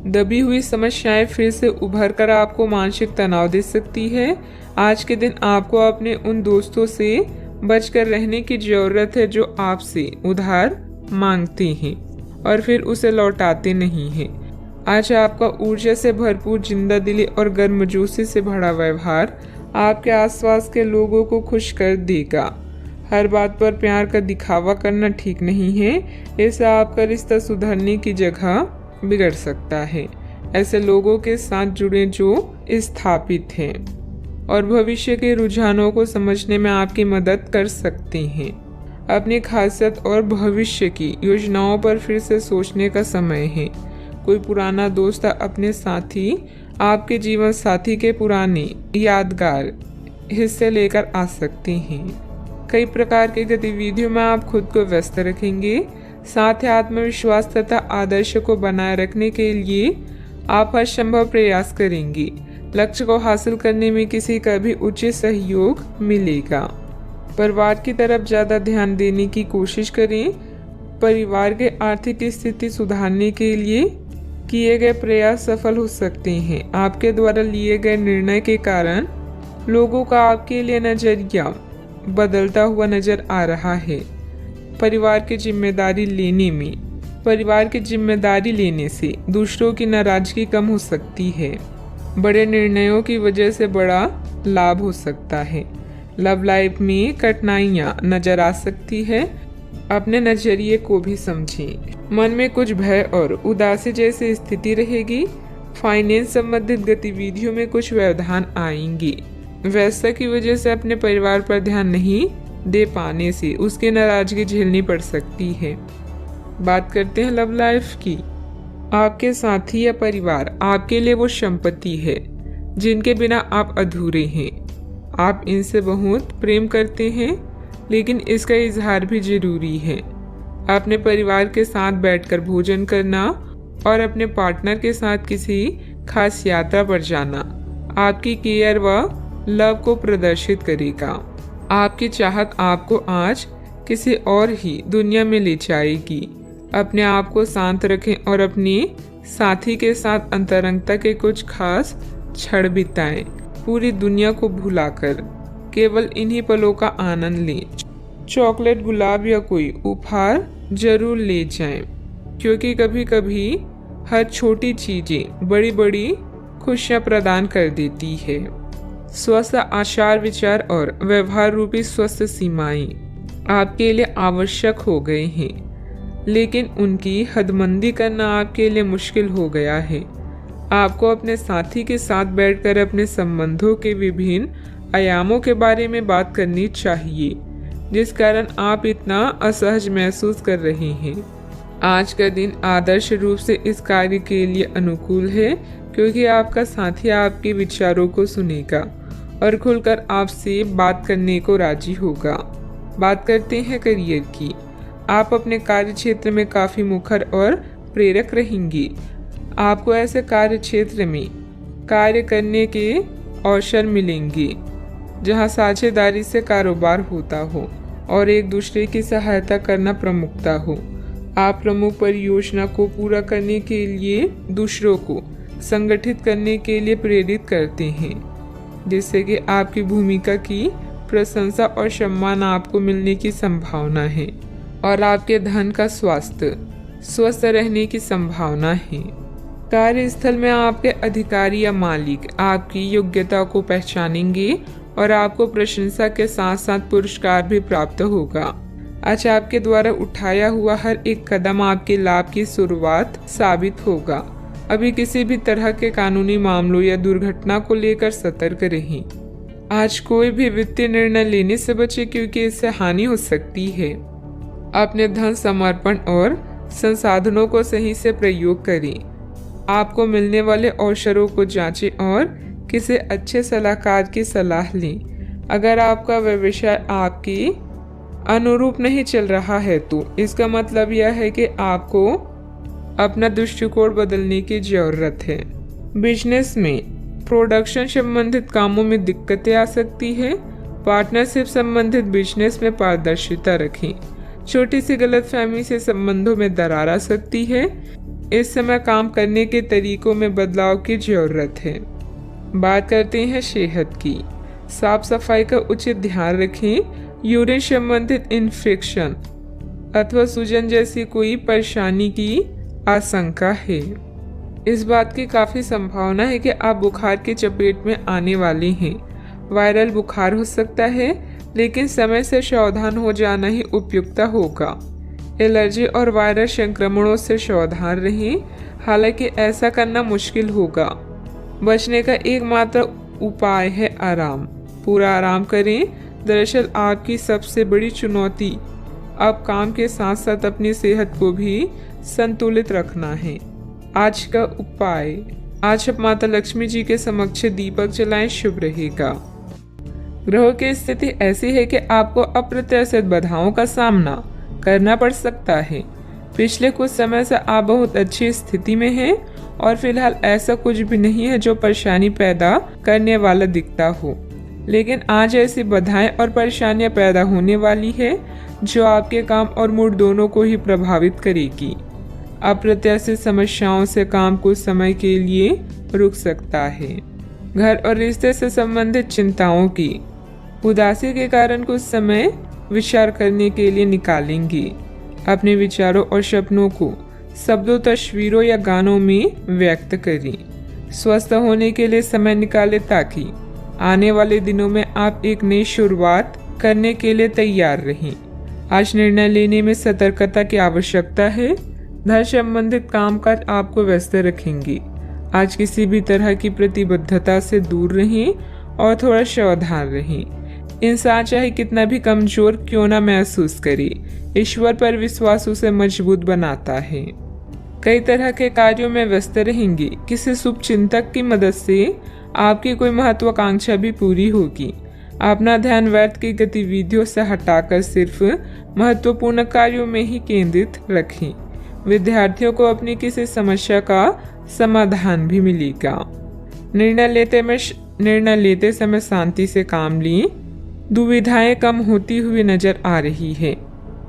दबी हुई समस्याएं फिर से उभर कर आपको मानसिक तनाव दे सकती है। आज के दिन आपको अपने उन दोस्तों से बचकर रहने की जरूरत है जो आपसे उधार मांगते हैं और फिर उसे लौटाते नहीं हैं। आज आपका ऊर्जा से भरपूर, जिंदादिली और गर्मजोशी से भरा व्यवहार आपके आसपास के लोगों को खुश कर देगा। हर बात पर प्यार का दिखावा करना ठीक नहीं है, इससे आपका रिश्ता सुधरने की जगह बिगड़ सकता है। ऐसे लोगों के साथ जुड़े जो स्थापित हैं और भविष्य के रुझानों को समझने में आपकी मदद कर सकते हैं। अपनी खासियत और भविष्य की योजनाओं पर फिर से सोचने का समय है। कोई पुराना दोस्त अपने साथी आपके जीवन साथी के पुराने यादगार हिस्से लेकर आ सकते हैं। कई प्रकार की गतिविधियों में आप खुद को व्यस्त रखेंगे। साथ ही आत्मविश्वास तथा आदर्श को बनाए रखने के लिए आप हर संभव प्रयास करेंगे। लक्ष्य को हासिल करने में किसी का भी उचित सहयोग मिलेगा। परिवार की तरफ ज्यादा ध्यान देने की कोशिश करें। परिवार के आर्थिक स्थिति सुधारने के लिए किए गए प्रयास सफल हो सकते हैं। आपके द्वारा लिए गए निर्णय के कारण लोगों का आपके लिए नजरिया बदलता हुआ नजर आ रहा है। परिवार की जिम्मेदारी लेने से दूसरों की नाराजगी कम हो सकती है। बड़े निर्णयों की वजह से बड़ा लाभ हो सकता है। लव लाइफ में कठिनाइयां नजर आ सकती है। अपने नजरिए को भी समझें। मन में कुछ भय और उदासी जैसी स्थिति रहेगी। फाइनेंस संबंधित गतिविधियों में कुछ व्यवधान आएंगे। व्यस्तता की वजह से अपने परिवार पर ध्यान नहीं दे पाने से उसकी नाराजगी झेलनी पड़ सकती है। बात करते हैं लव लाइफ की। आपके साथी या परिवार आपके लिए वो संपत्ति है जिनके बिना आप अधूरे हैं। आप इनसे बहुत प्रेम करते हैं, लेकिन इसका इजहार भी जरूरी है। अपने परिवार के साथ बैठकर भोजन करना और अपने पार्टनर के साथ किसी खास यात्रा पर जाना आपकी केयर व लव को प्रदर्शित करेगा। आपकी चाहत आपको आज किसी और ही दुनिया में ले जाएगी। अपने आप को शांत रखें और अपने साथी के साथ अंतरंगता के कुछ खास क्षण बिताएं। पूरी दुनिया को भुलाकर केवल इन्हीं पलों का आनंद लें। चॉकलेट, गुलाब या कोई उपहार जरूर ले जाएं, क्योंकि कभी कभी हर छोटी चीजें बड़ी बड़ी खुशियां प्रदान कर देती है। स्वस्थ आचार विचार और व्यवहार रूपी स्वस्थ सीमाएं आपके लिए आवश्यक हो गए हैं, लेकिन उनकी हदबंदी करना आपके लिए मुश्किल हो गया है। आपको अपने साथी के साथ बैठकर अपने संबंधों के विभिन्न आयामों के बारे में बात करनी चाहिए, जिस कारण आप इतना असहज महसूस कर रहे हैं। आज का दिन आदर्श रूप से इस कार्य के लिए अनुकूल है, क्योंकि आपका साथी आपके विचारों को सुनेगा और खुलकर आपसे बात करने को राजी होगा। बात करते हैं करियर की। आप अपने कार्य क्षेत्र में काफी मुखर और प्रेरक रहेंगी। आपको ऐसे कार्य क्षेत्र में कार्य करने के अवसर मिलेंगे जहां साझेदारी से कारोबार होता हो और एक दूसरे की सहायता करना प्रमुखता हो। आप प्रमुख परियोजना को पूरा करने के लिए दूसरों को संगठित करने के लिए प्रेरित करते हैं, जिससे कि आपकी भूमिका की प्रशंसा और सम्मान आपको मिलने की संभावना है और आपके धन का स्वास्थ्य स्वस्थ रहने की संभावना है। कार्यस्थल में आपके अधिकारी या मालिक आपकी योग्यता को पहचानेंगे और आपको प्रशंसा के साथ साथ पुरस्कार भी प्राप्त होगा। आज आपके द्वारा उठाया हुआ हर एक कदम आपके लाभ की शुरुआत साबित होगा। अभी किसी भी तरह के कानूनी मामलों या दुर्घटना को लेकर सतर्क रहें। आज कोई भी वित्तीय निर्णय लेने से बचे क्योंकि इससे हानि हो सकती है। अपने धन समर्पण और संसाधनों को सही से प्रयोग करें। आपको मिलने वाले अवसरों को जांचें और किसी अच्छे सलाहकार की सलाह लें। अगर आपका व्यवसाय आपके अनुरूप नहीं चल रहा है तो इसका मतलब यह है कि आपको अपना दृष्टिकोण बदलने की जरूरत है। बिजनेस में प्रोडक्शन संबंधित कामों में दिक्कतें आ सकती है। पार्टनरशिप संबंधित बिजनेस में पारदर्शिता रखें। छोटी सी गलतफहमी से संबंधों में दरार आ सकती है। इस समय काम करने के तरीकों में बदलाव की जरूरत है। बात करते हैं सेहत की। साफ सफाई का उचित ध्यान रखें। यूरिन संबंधित इन्फेक्शन अथवा सूजन जैसी कोई परेशानी की आशंका है। इस बात की काफी संभावना है कि आप बुखार की चपेट में आने वाले हैं। वायरल बुखार हो सकता है, लेकिन समय से सावधान हो जाना ही उपयुक्त होगा। एलर्जी और वायरल संक्रमणों से सावधान रहें, हालांकि ऐसा करना मुश्किल होगा। बचने का एकमात्र उपाय है आराम। पूरा आराम करें। दरअसल आपकी सबसे बड़ी चुनौती अब काम के साथ साथ अपनी सेहत को भी संतुलित रखना है। आज का उपाय, आज आप माता लक्ष्मी जी के समक्ष दीपक जलाएं, शुभ रहेगा। ग्रहों की स्थिति ऐसी है कि आपको अप्रत्याशित बाधाओं का सामना करना पड़ सकता है। पिछले कुछ समय से आप बहुत अच्छी स्थिति में हैं और फिलहाल ऐसा कुछ भी नहीं है जो परेशानी पैदा करने वाला दिखता हो, लेकिन आज ऐसी बाधाएं और परेशानियां पैदा होने वाली है जो आपके काम और मूड दोनों को ही प्रभावित करेगी। अप्रत्याशित समस्याओं से काम कुछ समय के लिए रुक सकता है। घर और रिश्ते से संबंधित चिंताओं की उदासी के कारण कुछ समय विचार करने के लिए निकालेंगे। अपने विचारों और सपनों को शब्दों, तस्वीरों या गानों में व्यक्त करें। स्वस्थ होने के लिए समय निकालें ताकि आने वाले दिनों में आप एक नई शुरुआत करने के लिए तैयार रहें। आज निर्णय लेने में सतर्कता की आवश्यकता है। धन संबंधित कामकाज आपको व्यस्त रखेंगे। आज किसी भी तरह की प्रतिबद्धता से दूर रहें और थोड़ा सावधान रहें। इंसान चाहे कितना भी कमजोर क्यों ना महसूस करे, ईश्वर पर विश्वास उसे मजबूत बनाता है। कई तरह के कार्यों में व्यस्त रहेंगे। किसी शुभ चिंतक की मदद से आपकी कोई महत्वाकांक्षा भी पूरी होगी। अपना ध्यान व्यर्थ की गतिविधियों से हटाकर सिर्फ महत्वपूर्ण कार्यों में ही केंद्रित रखें। विद्यार्थियों को अपनी किसी समस्या का समाधान भी मिलेगा। निर्णय लेते समय शांति से काम लें। दुविधाएं कम होती हुई नजर आ रही है।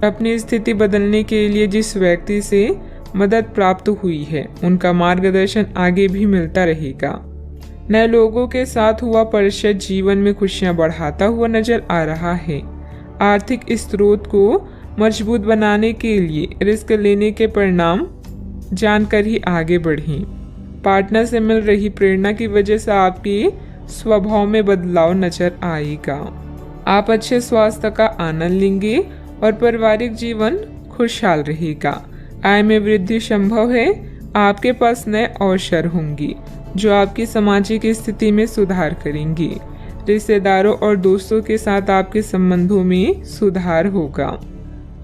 अपनी स्थिति बदलने के लिए जिस व्यक्ति से मदद प्राप्त हुई है उनका मार्गदर्शन आगे भी मिलता रहेगा। नए लोगों के साथ हुआ परिचय जीवन में खुशियां बढ़ाता हुआ नजर आ रहा है। आर्थिक स्रोत को मजबूत बनाने के लिए रिस्क लेने के परिणाम जानकर ही आगे बढ़ें। पार्टनर से मिल रही प्रेरणा की वजह से आपके स्वभाव में बदलाव नजर आएगा। आप अच्छे स्वास्थ्य का आनंद लेंगे और पारिवारिक जीवन खुशहाल रहेगा। आय में वृद्धि संभव है। आपके पास नए अवसर होंगे जो आपकी सामाजिक स्थिति में सुधार करेंगे। रिश्तेदारों और दोस्तों के साथ आपके संबंधों में सुधार होगा।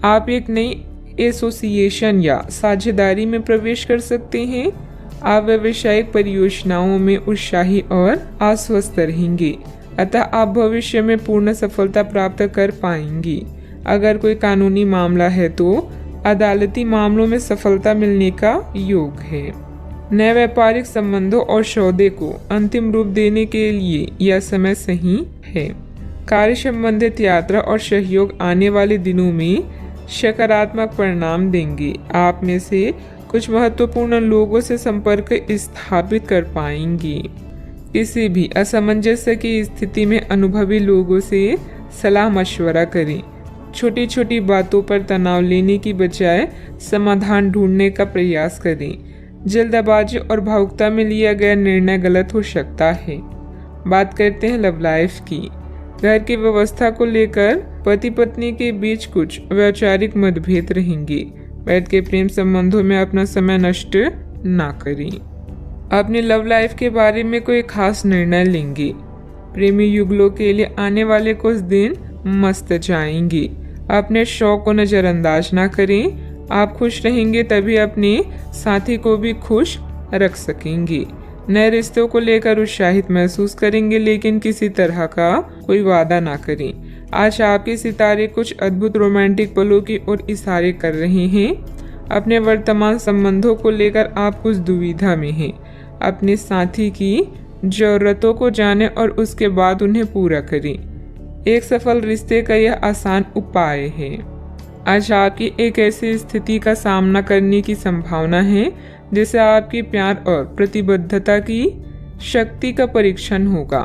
आप एक नई एसोसिएशन या साझेदारी में प्रवेश कर सकते हैं। आप व्यावसायिक परियोजनाओं में उत्साही और आश्वस्त रहेंगे, अतः आप भविष्य में पूर्ण सफलता प्राप्त कर पाएंगे। अगर कोई कानूनी मामला है तो अदालती मामलों में सफलता मिलने का योग है। नए व्यापारिक संबंधों और सौदे को अंतिम रूप देने के लिए यह समय सही है। कार्य संबंधित यात्रा और सहयोग आने वाले दिनों में सकारात्मक परिणाम देंगे। आप में से कुछ महत्वपूर्ण लोगों से संपर्क स्थापित कर पाएंगे। किसी भी असमंजस्य की स्थिति में अनुभवी लोगों से सलाह मशवरा करें। छोटी छोटी बातों पर तनाव लेने की बजाय समाधान ढूंढने का प्रयास करें। जल्दबाजी और भावुकता में लिया गया निर्णय गलत हो सकता है। बात करते हैं लव लाइफ की। घर की व्यवस्था को लेकर पति पत्नी के बीच कुछ वैचारिक मतभेद रहेंगे। वैध के प्रेम संबंधों में अपना समय नष्ट ना करें। अपनी लव लाइफ के बारे में कोई खास निर्णय लेंगे। प्रेमी युगलों के लिए आने वाले कुछ दिन मस्त जाएंगे। अपने शौक को नजरअंदाज ना करें। आप खुश रहेंगे तभी अपने साथी को भी खुश रख सकेंगे। नए रिश्तों को लेकर उत्साहित महसूस करेंगे, लेकिन किसी तरह का कोई वादा ना करें। आज आपके सितारे कुछ अद्भुत रोमांटिक पलों की ओर इशारे कर रहे हैं। अपने वर्तमान संबंधों को लेकर आप कुछ दुविधा में हैं। अपने साथी की जरूरतों को जानें और उसके बाद उन्हें पूरा करें। एक सफल रिश्ते का यह आसान उपाय है। आज आपकी एक ऐसी स्थिति का सामना करने की संभावना है जिससे आपकी प्यार और प्रतिबद्धता की शक्ति का परीक्षण होगा।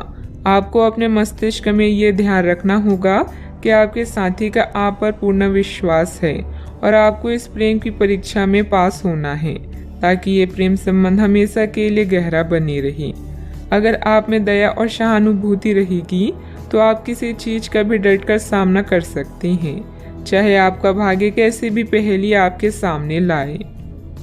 आपको अपने मस्तिष्क में ये ध्यान रखना होगा कि आपके साथी का आप पर पूर्ण विश्वास है और आपको इस प्रेम की परीक्षा में पास होना है ताकि ये प्रेम संबंध हमेशा के लिए गहरा बने रहे। अगर आप में दया और सहानुभूति रहेगी तो आप किसी चीज का भी डटकर सामना कर सकते हैं, चाहे आपका भाग्य कैसी भी पहेली आपके सामने लाए।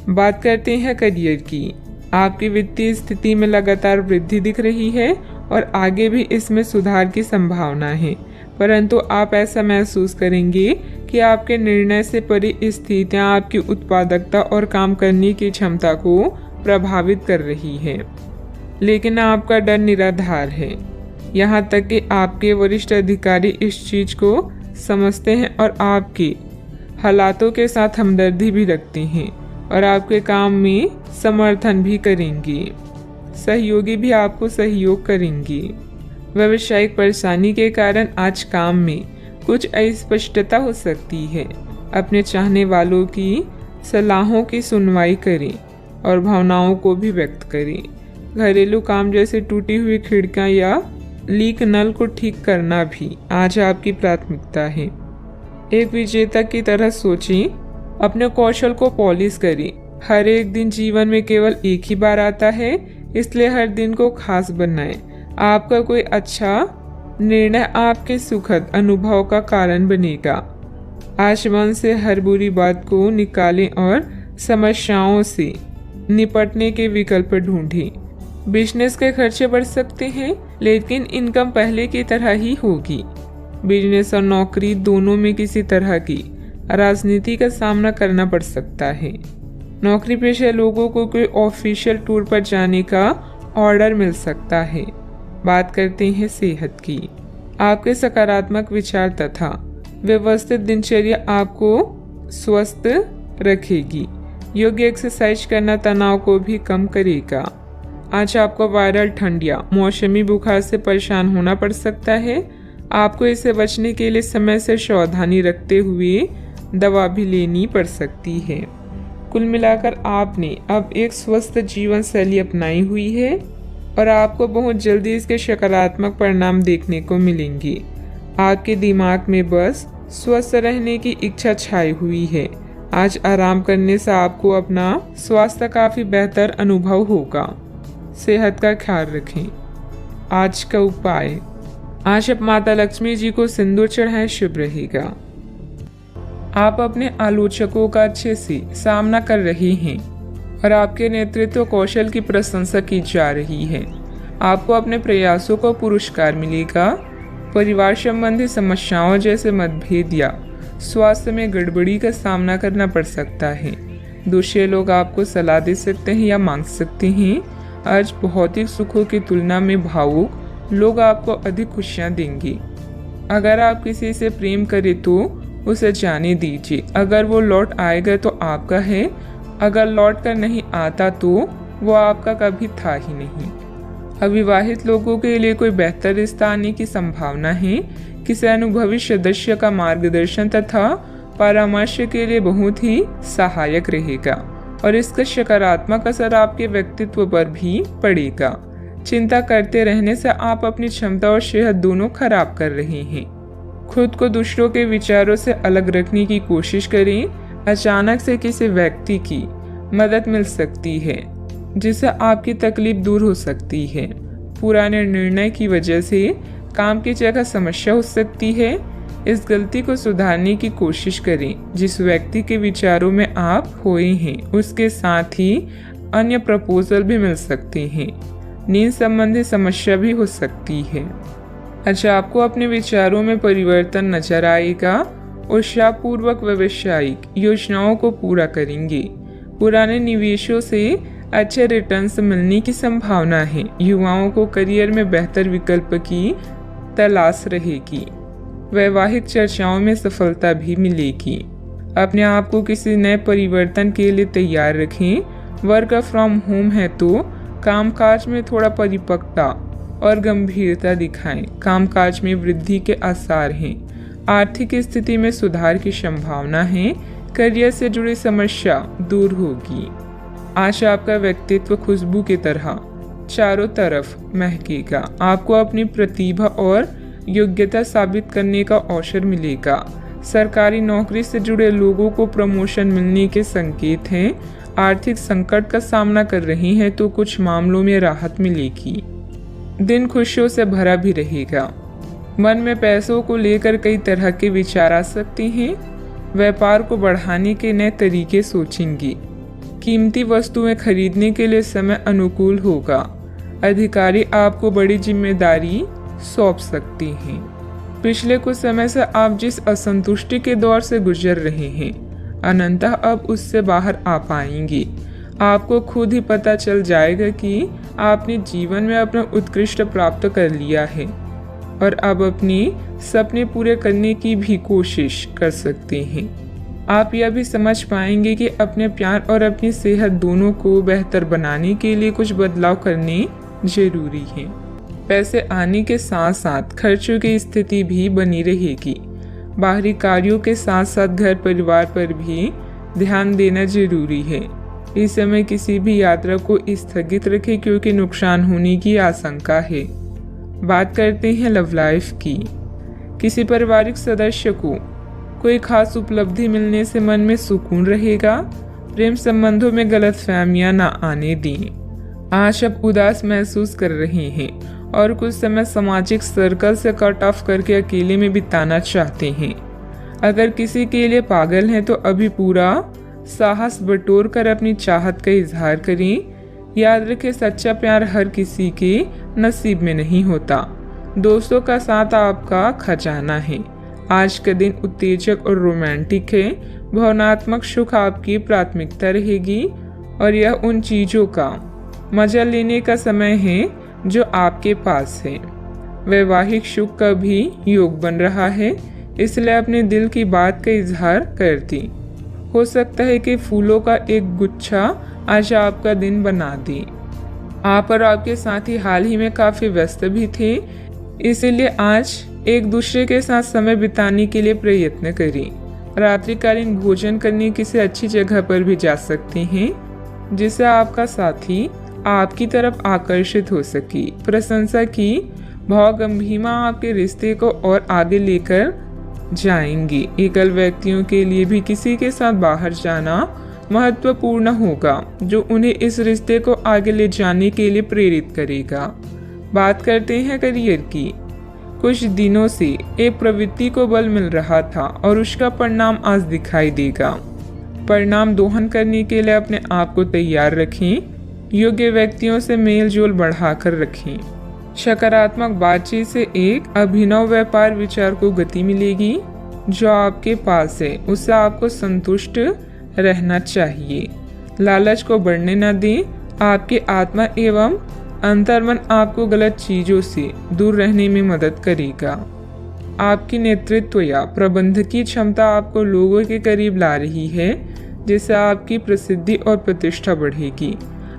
बात करते हैं करियर की। आपकी वित्तीय स्थिति में लगातार वृद्धि दिख रही है और आगे भी इसमें सुधार की संभावना है, परंतु आप ऐसा महसूस करेंगे कि आपके निर्णय से परी स्थितियां आपकी उत्पादकता और काम करने की क्षमता को प्रभावित कर रही है। लेकिन आपका डर निराधार है। यहाँ तक कि आपके वरिष्ठ अधिकारी इस चीज को समझते हैं और आपके हालातों के साथ हमदर्दी भी रखते हैं और आपके काम में समर्थन भी करेंगे। सहयोगी भी आपको सहयोग करेंगे। व्यावसायिक परेशानी के कारण आज काम में कुछ अस्पष्टता हो सकती है। अपने चाहने वालों की सलाहों की सुनवाई करें और भावनाओं को भी व्यक्त करें। घरेलू काम जैसे टूटी हुई खिड़कियां या लीक नल को ठीक करना भी आज आपकी प्राथमिकता है। एक विजेता की तरह सोचें, अपने कौशल को पॉलिश करें। हर एक दिन जीवन में केवल एक ही बार आता है, इसलिए हर दिन को खास बनाएं। आपका कोई अच्छा निर्णय आपके सुखद अनुभव का कारण बनेगा। आज मन से हर बुरी बात को निकालें और समस्याओं से निपटने के विकल्प ढूंढें। बिजनेस के खर्चे बढ़ सकते हैं, लेकिन इनकम पहले की तरह ही होगी। बिजनेस और नौकरी दोनों में किसी तरह की राजनीति का सामना करना पड़ सकता है। नौकरी पेशा लोगों को कोई ऑफिशियल टूर पर जाने का ऑर्डर मिल सकता है। बात करते हैं सेहत की। आपके सकारात्मक विचार तथा व्यवस्थित दिनचर्या आपको स्वस्थ रखेगी। योग्य एक्सरसाइज करना तनाव को भी कम करेगा। आज आपको वायरल ठंड या मौसमी बुखार से परेशान होना पड़ सकता है। आपको इससे बचने के लिए समय से सावधानी रखते हुए दवा भी लेनी पड़ सकती है। कुल मिलाकर आपने अब एक स्वस्थ जीवन शैली अपनाई हुई है और आपको बहुत जल्दी इसके सकारात्मक परिणाम देखने को मिलेंगे। आपके दिमाग में बस स्वस्थ रहने की इच्छा छाई हुई है। आज आराम करने से आपको अपना स्वास्थ्य काफी बेहतर अनुभव होगा। सेहत का ख्याल रखें। आज का उपाय, आज आप माता लक्ष्मी जी को सिंदूर चढ़ाएं, शुभ रहेगा। आप अपने आलोचकों का अच्छे से सामना कर रहे हैं और आपके नेतृत्व कौशल की प्रशंसा की जा रही है। आपको अपने प्रयासों को पुरस्कार मिलेगा। परिवार संबंधी समस्याओं जैसे मतभेद या स्वास्थ्य में गड़बड़ी का सामना करना पड़ सकता है। दूसरे लोग आपको सलाह दे सकते हैं या मांग सकते हैं। आज भौतिक सुखों की तुलना में भावुक लोग आपको अधिक खुशियां देंगे। अगर आप किसी से प्रेम करें तो उसे जाने दीजिए। अगर वो लौट आएगा तो आपका है, अगर लौट कर नहीं आता तो वो आपका कभी था ही नहीं। अविवाहित लोगों के लिए कोई बेहतर रिश्ता आने की संभावना है। किसी अनुभवी सदस्य का मार्गदर्शन तथा परामर्श के लिए बहुत ही सहायक रहेगा और इसका सकारात्मक असर आपके व्यक्तित्व पर भी पड़ेगा। चिंता करते रहने से आप अपनी क्षमता और सेहत दोनों खराब कर रहे हैं। खुद को दूसरों के विचारों से अलग रखने की कोशिश करें। अचानक से किसी व्यक्ति की मदद मिल सकती है जिससे आपकी तकलीफ दूर हो सकती है। पुराने निर्णय की वजह से काम की जगह समस्या हो सकती है। इस गलती को सुधारने की कोशिश करें। जिस व्यक्ति के विचारों में आप खोए हैं उसके साथ ही अन्य प्रपोजल भी मिल सकते हैं। नींद संबंधी समस्या भी हो सकती है। अच्छा, आपको अपने विचारों में परिवर्तन नजर आएगा। उत्साहपूर्वक व्यावसायिक योजनाओं को पूरा करेंगे। पुराने निवेशों से अच्छे रिटर्न्स मिलने की संभावना है। युवाओं को करियर में बेहतर विकल्प की तलाश रहेगी। वैवाहिक चर्चाओं में सफलता भी मिलेगी। अपने आप को किसी नए परिवर्तन के लिए तैयार रखें। वर्क फ्रॉम होम है तो कामकाज में थोड़ा परिपक्वता और गंभीरता दिखाएं। कामकाज में वृद्धि के आसार हैं। आर्थिक स्थिति में सुधार की संभावना है। करियर से जुड़ी समस्या दूर होगी। आज आपका व्यक्तित्व खुशबू की तरह चारों तरफ महकेगा। आपको अपनी प्रतिभा और योग्यता साबित करने का अवसर मिलेगा। सरकारी नौकरी से जुड़े लोगों को प्रमोशन मिलने के संकेत हैं। आर्थिक संकट का सामना कर रही हैं तो कुछ मामलों में राहत मिलेगी। दिन खुशियों से भरा भी रहेगा। मन में पैसों को लेकर कई तरह के विचार आ सकते हैं। व्यापार को बढ़ाने के नए तरीके सोचेंगे। कीमती वस्तुएं खरीदने के लिए समय अनुकूल होगा। अधिकारी आपको बड़ी जिम्मेदारी सौंप सकते हैं। पिछले कुछ समय से आप जिस असंतुष्टि के दौर से गुजर रहे हैं, अनंतः अब उससे बाहर आ पाएंगे। आपको खुद ही पता चल जाएगा कि आपने जीवन में अपना उत्कृष्ट प्राप्त कर लिया है और अब अपने सपने पूरे करने की भी कोशिश कर सकते हैं। आप यह भी समझ पाएंगे कि अपने प्यार और अपनी सेहत दोनों को बेहतर बनाने के लिए कुछ बदलाव करने जरूरी है। पैसे आने के साथ साथ खर्चों की स्थिति भी बनी रहेगी। बाहरी कार्यों के साथ साथ घर परिवार पर भी ध्यान देना जरूरी है। इस समय किसी भी यात्रा को स्थगित रखें क्योंकि नुकसान होने की आशंका है। बात करते हैं लव लाइफ की। किसी पारिवारिक सदस्य को कोई खास उपलब्धि मिलने से मन में सुकून रहेगा। प्रेम संबंधों में गलतफहमियां न आने दें। आज आप उदास महसूस कर रहे हैं और कुछ समय सामाजिक सर्कल से कट ऑफ करके अकेले में बिताना चाहते हैं। अगर किसी के लिए पागल हैं तो अभी पूरा साहस बटोर कर अपनी चाहत का इजहार करें। याद रखें, सच्चा प्यार हर किसी के नसीब में नहीं होता। दोस्तों का साथ आपका खजाना है। आज का दिन उत्तेजक और रोमांटिक है। भावनात्मक सुख आपकी प्राथमिकता रहेगी और यह उन चीजों का मजा लेने का समय है जो आपके पास है। वैवाहिक सुख का भी योग बन रहा है, इसलिए अपने दिल की बात का इजहार कर दी। हो सकता है कि फूलों का एक गुच्छा आज आपका दिन बना दे। आप और आपके साथी हाल ही में काफी व्यस्त भी थे, इसीलिए आज एक दूसरे के साथ समय बिताने के लिए प्रयत्न करें। रात्रिकालीन भोजन करने किसी अच्छी जगह पर भी जा सकते हैं जिससे आपका साथी आपकी तरफ आकर्षित हो सके। प्रशंसा की भावगंभीरता आपके रिश्ते को और आगे लेकर जाएंगे। एकल व्यक्तियों के लिए भी किसी के साथ बाहर जाना महत्वपूर्ण होगा जो उन्हें इस रिश्ते को आगे ले जाने के लिए प्रेरित करेगा। बात करते हैं करियर की। कुछ दिनों से एक प्रवृत्ति को बल मिल रहा था और उसका परिणाम आज दिखाई देगा। परिणाम दोहन करने के लिए अपने आप को तैयार रखें। योग्य व्यक्तियों से मेल जोल बढ़ाकर रखें। सकारात्मक बातचीत से एक अभिनव व्यापार विचार को गति मिलेगी। जो आपके पास है उससे आपको संतुष्ट रहना चाहिए। लालच को बढ़ने न दें। आपकी आत्मा एवं अंतर्मन आपको गलत चीजों से दूर रहने में मदद करेगा। आपकी नेतृत्व या प्रबंधकीय क्षमता आपको लोगों के करीब ला रही है, जिससे आपकी प्रसिद्धि और प्रतिष्ठा बढ़ेगी।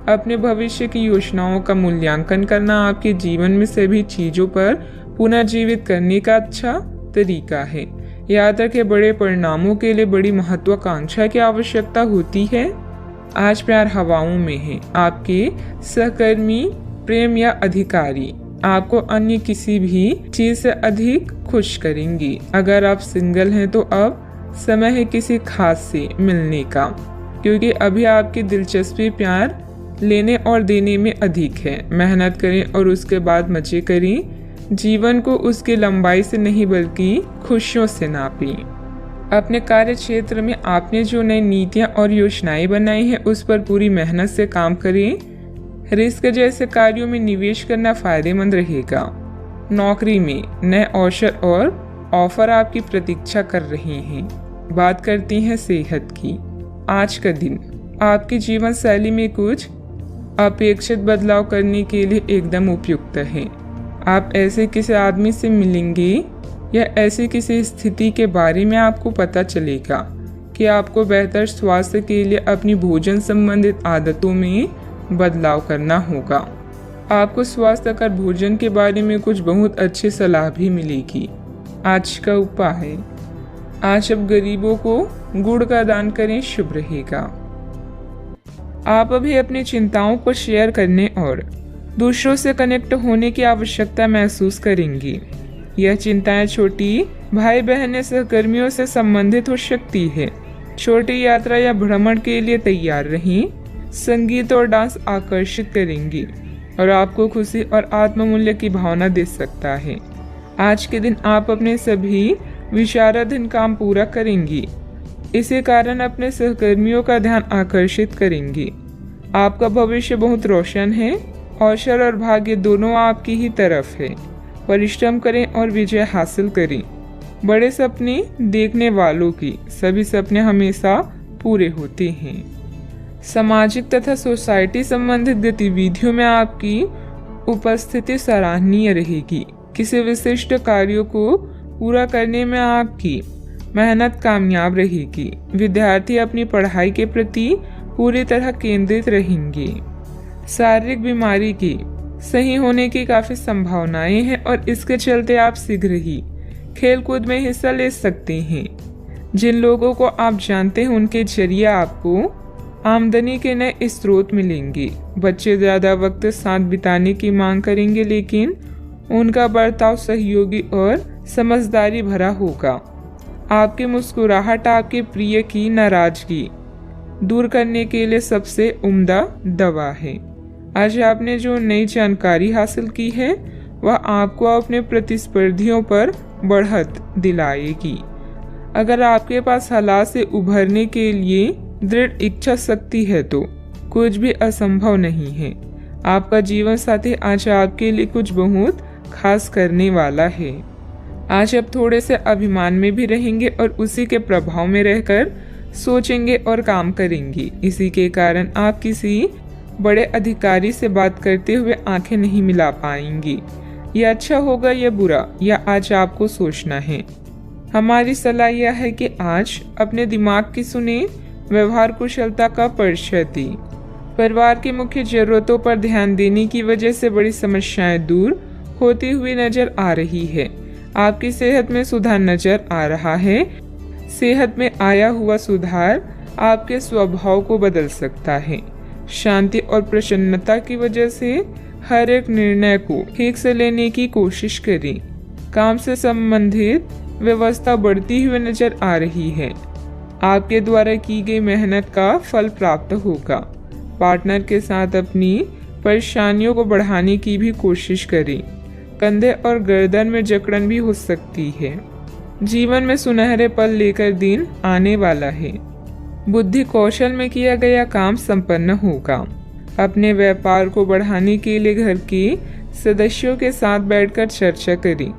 अपने भविष्य की योजनाओं का मूल्यांकन करना आपके जीवन में सभी चीज़ों पर पुनर्जीवित करने का अच्छा तरीका है। याद रखें, बड़े परिणामों के लिए बड़ी महत्वाकांक्षा की आवश्यकता होती है। आज प्यार हवाओं में है। आपके सहकर्मी, प्रेम या अधिकारी आपको अन्य किसी भी चीज से अधिक खुश करेंगी। अगर आप सिंगल हैं तो अब समय है किसी खास से मिलने का, क्योंकि अभी आपकी दिलचस्पी प्यार लेने और देने में अधिक है। मेहनत करें और उसके बाद मजे करें। जीवन को उसकी लंबाई से नहीं बल्कि खुशियों से नापें। अपने कार्य क्षेत्र में आपने जो नई नीतियां और योजनाएं बनाई हैं उस पर पूरी मेहनत से काम करें। रिस्क जैसे कार्यों में निवेश करना फायदेमंद रहेगा। नौकरी में नए अवसर और ऑफर आपकी प्रतीक्षा कर रहे हैं। बात करती हैं सेहत की। आज का दिन आपकी जीवन शैली में कुछ अपेक्षित बदलाव करने के लिए एकदम उपयुक्त है। आप ऐसे किसी आदमी से मिलेंगे या ऐसी किसी स्थिति के बारे में आपको पता चलेगा कि आपको बेहतर स्वास्थ्य के लिए अपनी भोजन संबंधित आदतों में बदलाव करना होगा। आपको स्वास्थ्यकर भोजन के बारे में कुछ बहुत अच्छी सलाह भी मिलेगी। आज का उपाय, आज अब गरीबों को गुड़ का दान करें, शुभ रहेगा। आप अभी अपनी चिंताओं को शेयर करने और दूसरों से कनेक्ट होने की आवश्यकता महसूस करेंगी। यह चिंताएं छोटी भाई बहन या सहकर्मियों से संबंधित हो सकती है। छोटी यात्रा या भ्रमण के लिए तैयार रहें। संगीत और डांस आकर्षित करेंगी और आपको खुशी और आत्ममूल्य की भावना दे सकता है। आज के दिन आप अपने सभी विचाराधीन काम पूरा करेंगी। इसी कारण अपने सहकर्मियों का ध्यान आकर्षित करेंगी। आपका भविष्य बहुत रोशन है। अवसर और भाग्य दोनों आपकी ही तरफ है। परिश्रम करें और विजय हासिल करें। बड़े सपने देखने वालों की सभी सपने हमेशा पूरे होते हैं। सामाजिक तथा सोसाइटी संबंधित गतिविधियों में आपकी उपस्थिति सराहनीय रहेगी। किसी विशिष्ट कार्यों को पूरा करने में आपकी मेहनत कामयाब रहेगी। विद्यार्थी अपनी पढ़ाई के प्रति पूरी तरह केंद्रित रहेंगे। शारीरिक बीमारी की सही होने की काफी संभावनाएं हैं और इसके चलते आप शीघ्र ही खेलकूद में हिस्सा ले सकते हैं। जिन लोगों को आप जानते हैं उनके जरिए आपको आमदनी के नए स्रोत मिलेंगे। बच्चे ज्यादा वक्त साथ बिताने की मांग करेंगे, लेकिन उनका बर्ताव सहयोगी और समझदारी भरा होगा। आपकी मुस्कुराहट आपके प्रिय की नाराजगी दूर करने के लिए सबसे उम्दा दवा है। आज आपने जो नई जानकारी हासिल की है वह आपको अपने प्रतिस्पर्धियों पर बढ़त दिलाएगी। अगर आपके पास हालात से उभरने के लिए दृढ़ इच्छा शक्ति है तो कुछ भी असंभव नहीं है। आपका जीवन साथी आज आपके लिए कुछ बहुत खास करने वाला है। आज आप थोड़े से अभिमान में भी रहेंगे और उसी के प्रभाव में रहकर सोचेंगे और काम करेंगे। इसी के कारण आप किसी बड़े अधिकारी से बात करते हुए आंखें नहीं मिला पाएंगी। यह अच्छा होगा या बुरा, यह आज आपको सोचना है। हमारी सलाह यह है कि आज अपने दिमाग की सुने, व्यवहार कुशलता का परिचय दें। परिवार की मुख्य जरूरतों पर ध्यान देने की वजह से बड़ी समस्याएं दूर होती हुई नजर आ रही है। आपकी सेहत में सुधार नजर आ रहा है। सेहत में आया हुआ सुधार आपके स्वभाव को बदल सकता है। शांति और प्रसन्नता की वजह से हर एक निर्णय को ठीक से लेने की कोशिश करें। काम से संबंधित व्यवस्था बढ़ती हुई नजर आ रही है। आपके द्वारा की गई मेहनत का फल प्राप्त होगा। पार्टनर के साथ अपनी परेशानियों को बढ़ाने की भी कोशिश करें। कंधे और गर्दन में जकड़न भी हो सकती है। जीवन में सुनहरे पल लेकर दिन आने वाला है। बुद्धि कौशल में किया गया काम संपन्न होगा। अपने व्यापार को बढ़ाने के लिए घर के सदस्यों के साथ बैठकर चर्चा करें।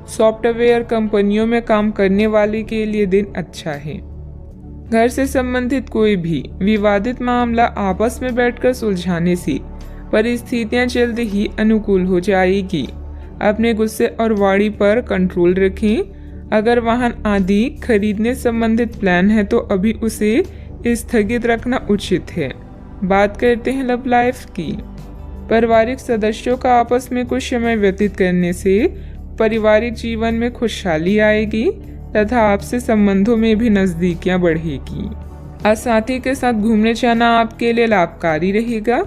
सॉफ्टवेयर कंपनियों में काम करने वाले के लिए दिन अच्छा है। घर से संबंधित कोई भी विवादित मामला आपस में बैठकर सुलझाने से परिस्थितियां जल्द ही अनुकूल हो जाएगी। अपने गुस्से और वाणी पर कंट्रोल रखें। अगर वाहन आदि खरीदने संबंधित प्लान है तो अभी उसे स्थगित रखना उचित है। बात करते हैं लव लाइफ की। पारिवारिक सदस्यों का आपस में कुछ समय व्यतीत करने से पारिवारिक जीवन में खुशहाली आएगी तथा आपसे संबंधों में भी नजदीकियां बढ़ेगी। आज साथी के साथ घूमने जाना आपके लिए लाभकारी रहेगा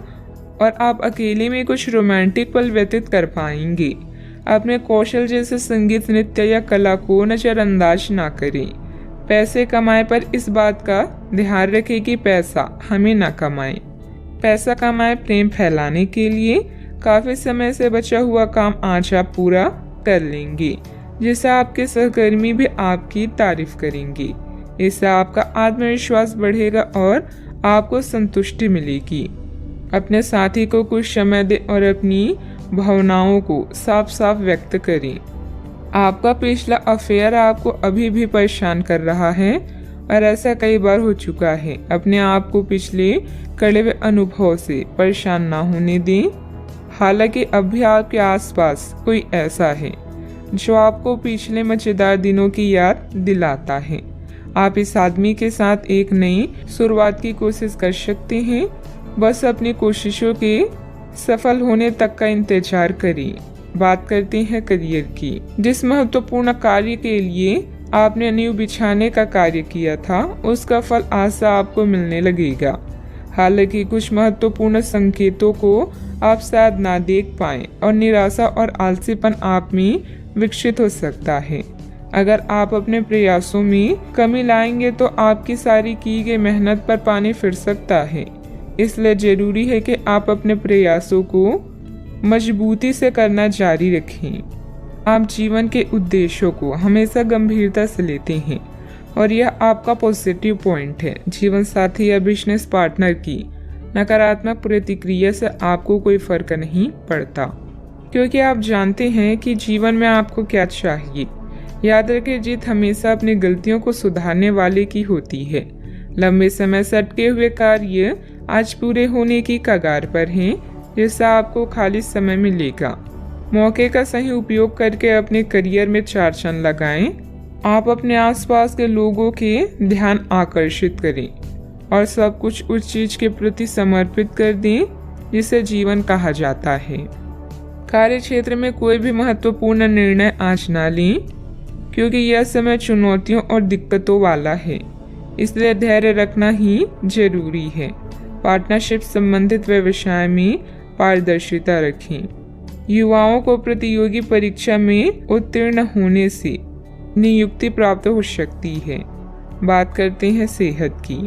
और आप अकेले में कुछ रोमांटिक पल व्यतीत कर पाएंगे। अपने कौशल जैसे संगीत, नृत्य या कला को नजरअंदाज ना करें। पैसे कमाए पर इस बात का ध्यान रखें कि पैसा हमें ना कमाए। पैसा कमाए प्रेम फैलाने के लिए काफी समय से बचा हुआ काम आज आप पूरा कर लेंगे, जिससे आपके सहकर्मी भी आपकी तारीफ करेंगे। इससे आपका आत्मविश्वास बढ़ेगा और आपको संतुष्टि मिलेगी। अपने साथी को कुछ समय दें और अपनी भावनाओं को साफ साफ व्यक्त करें। आपका पिछला अफेयर आपको अभी भी परेशान कर रहा है और ऐसा कई बार हो चुका है। अपने आप को पिछले कड़े हुए अनुभव से परेशान ना होने दें। हालांकि अब भी आपके आसपास कोई ऐसा है जो आपको पिछले मजेदार दिनों की याद दिलाता है। आप इस आदमी के साथ एक नई शुरुआत की कोशिश कर सकते हैं। बस अपनी कोशिशों के सफल होने तक का इंतजार करें। बात करते हैं करियर की। जिस महत्वपूर्ण कार्य के लिए आपने नींव बिछाने का कार्य किया था, उसका फल आज से आपको मिलने लगेगा। हालांकि कुछ महत्वपूर्ण संकेतों को आप शायद ना देख पाएं और निराशा और आलसीपन आप में विकसित हो सकता है। अगर आप अपने प्रयासों में कमी लाएंगे तो आपकी सारी की गई मेहनत पर पानी फिर सकता है। इसलिए जरूरी है कि आप अपने प्रयासों को मजबूती से करना जारी रखें। आप जीवन के उद्देश्यों को हमेशा गंभीरता से लेते हैं और यह आपका पॉजिटिव पॉइंट है। जीवन साथी या बिजनेस पार्टनर की नकारात्मक प्रतिक्रिया से आपको कोई फर्क नहीं पड़ता, क्योंकि आप जानते हैं कि जीवन में आपको क्या चाहिए। याद रखें, जीत हमेशा अपनी गलतियों को सुधारने वाले की होती है। लंबे समय से अटके हुए कार्य आज पूरे होने की कगार पर हैं, जिससे आपको खाली समय मिलेगा। मौके का सही उपयोग करके अपने करियर में 4 चांद लगाएं। आप अपने आसपास के लोगों के ध्यान आकर्षित करें और सब कुछ उस चीज के प्रति समर्पित कर दें जिसे जीवन कहा जाता है। कार्य क्षेत्र में कोई भी महत्वपूर्ण निर्णय आज ना लें, क्योंकि यह समय चुनौतियों और दिक्कतों वाला है। इसलिए धैर्य रखना ही जरूरी है। पार्टनरशिप संबंधित व्यवसाय में पारदर्शिता रखें। युवाओं को प्रतियोगी परीक्षा में उत्तीर्ण होने से नियुक्ति प्राप्त हो सकती है। बात करते हैं सेहत की।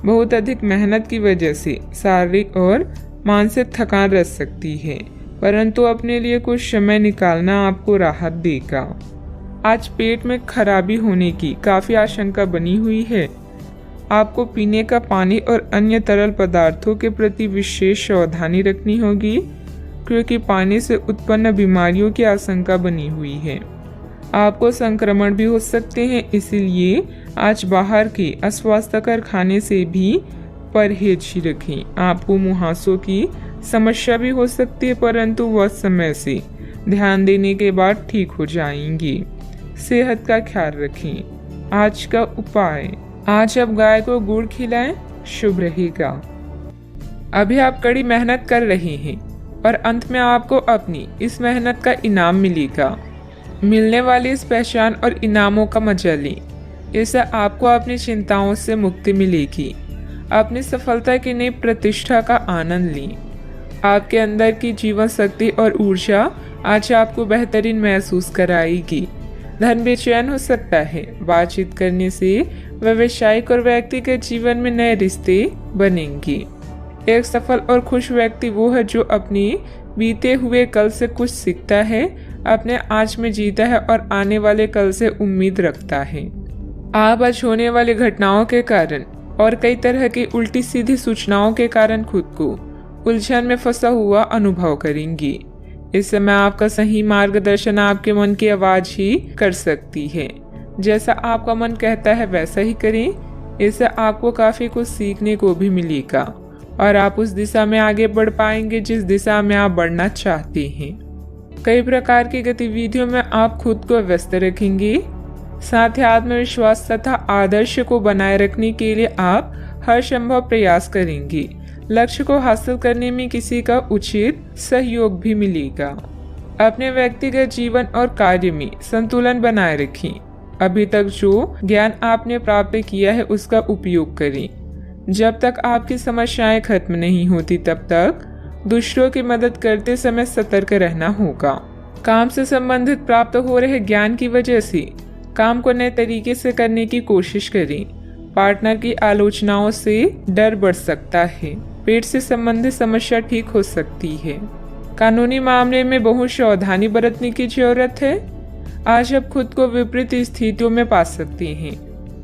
बहुत अधिक मेहनत की वजह से शारीरिक और मानसिक थकान रह सकती है, परंतु अपने लिए कुछ समय निकालना आपको राहत देगा। आज पेट में खराबी होने की काफी आशंका बनी हुई है। आपको पीने का पानी और अन्य तरल पदार्थों के प्रति विशेष सावधानी रखनी होगी, क्योंकि पानी से उत्पन्न बीमारियों की आशंका बनी हुई है। आपको संक्रमण भी हो सकते हैं, इसीलिए आज बाहर के अस्वास्थ्यकर खाने से भी परहेज ही रखें। आपको मुहासों की समस्या भी हो सकती है, परंतु वह समय से ध्यान देने के बाद ठीक हो जाएंगी। सेहत का ख्याल रखें। आज का उपाय, आज आप गाय को गुड़ खिलाएं, शुभ रहेगा। अभी आप कड़ी मेहनत कर रहे हैं और अंत में आपको अपनी इस मेहनत का इनाम मिलेगा। मिलने वाली इस पहचान और इनामों का मजा लें। इससे आपको अपनी चिंताओं से मुक्ति मिलेगी। अपनी सफलता की नई प्रतिष्ठा का आनंद लें। आपके अंदर की जीवन शक्ति और ऊर्जा आज आपको बेहतरीन महसूस कराएगी। धन बेचैन हो सकता है। बातचीत करने से व्यावसायिक और व्यक्तिगत जीवन में नए रिश्ते बनेंगे। एक सफल और खुश व्यक्ति वो है जो अपने बीते हुए कल से कुछ सीखता है, अपने आज में जीता है और आने वाले कल से उम्मीद रखता है। आप आज होने वाली घटनाओं के कारण और कई तरह की उल्टी सीधी सूचनाओं के कारण खुद को उलझन में फंसा हुआ अनुभव करेंगी। इस समय आपका सही मार्गदर्शन आपके मन की आवाज ही कर सकती है। जैसा आपका मन कहता है वैसा ही करें। इससे आपको काफी कुछ सीखने को भी मिलेगा और आप उस दिशा में आगे बढ़ पाएंगे जिस दिशा में आप बढ़ना चाहते हैं। कई प्रकार की गतिविधियों में आप खुद को व्यस्त रखेंगे। साथ ही आत्मविश्वास तथा आदर्श को बनाए रखने के लिए आप हर संभव प्रयास करेंगे। लक्ष्य को हासिल करने में किसी का उचित सहयोग भी मिलेगा। अपने व्यक्तिगत जीवन और कार्य में संतुलन बनाए रखें। अभी तक जो ज्ञान आपने प्राप्त किया है उसका उपयोग करें। जब तक आपकी समस्याएं खत्म नहीं होती तब तक दूसरों की मदद करते समय सतर्क रहना होगा। काम से संबंधित प्राप्त हो रहे ज्ञान की वजह से काम को नए तरीके से करने की कोशिश करें। पार्टनर की आलोचनाओं से डर बढ़ सकता है। पेट से संबंधित समस्या ठीक हो सकती है। कानूनी मामले में बहुत सावधानी बरतने की जरूरत है। आज आप खुद को विपरीत स्थितियों में पा सकते हैं।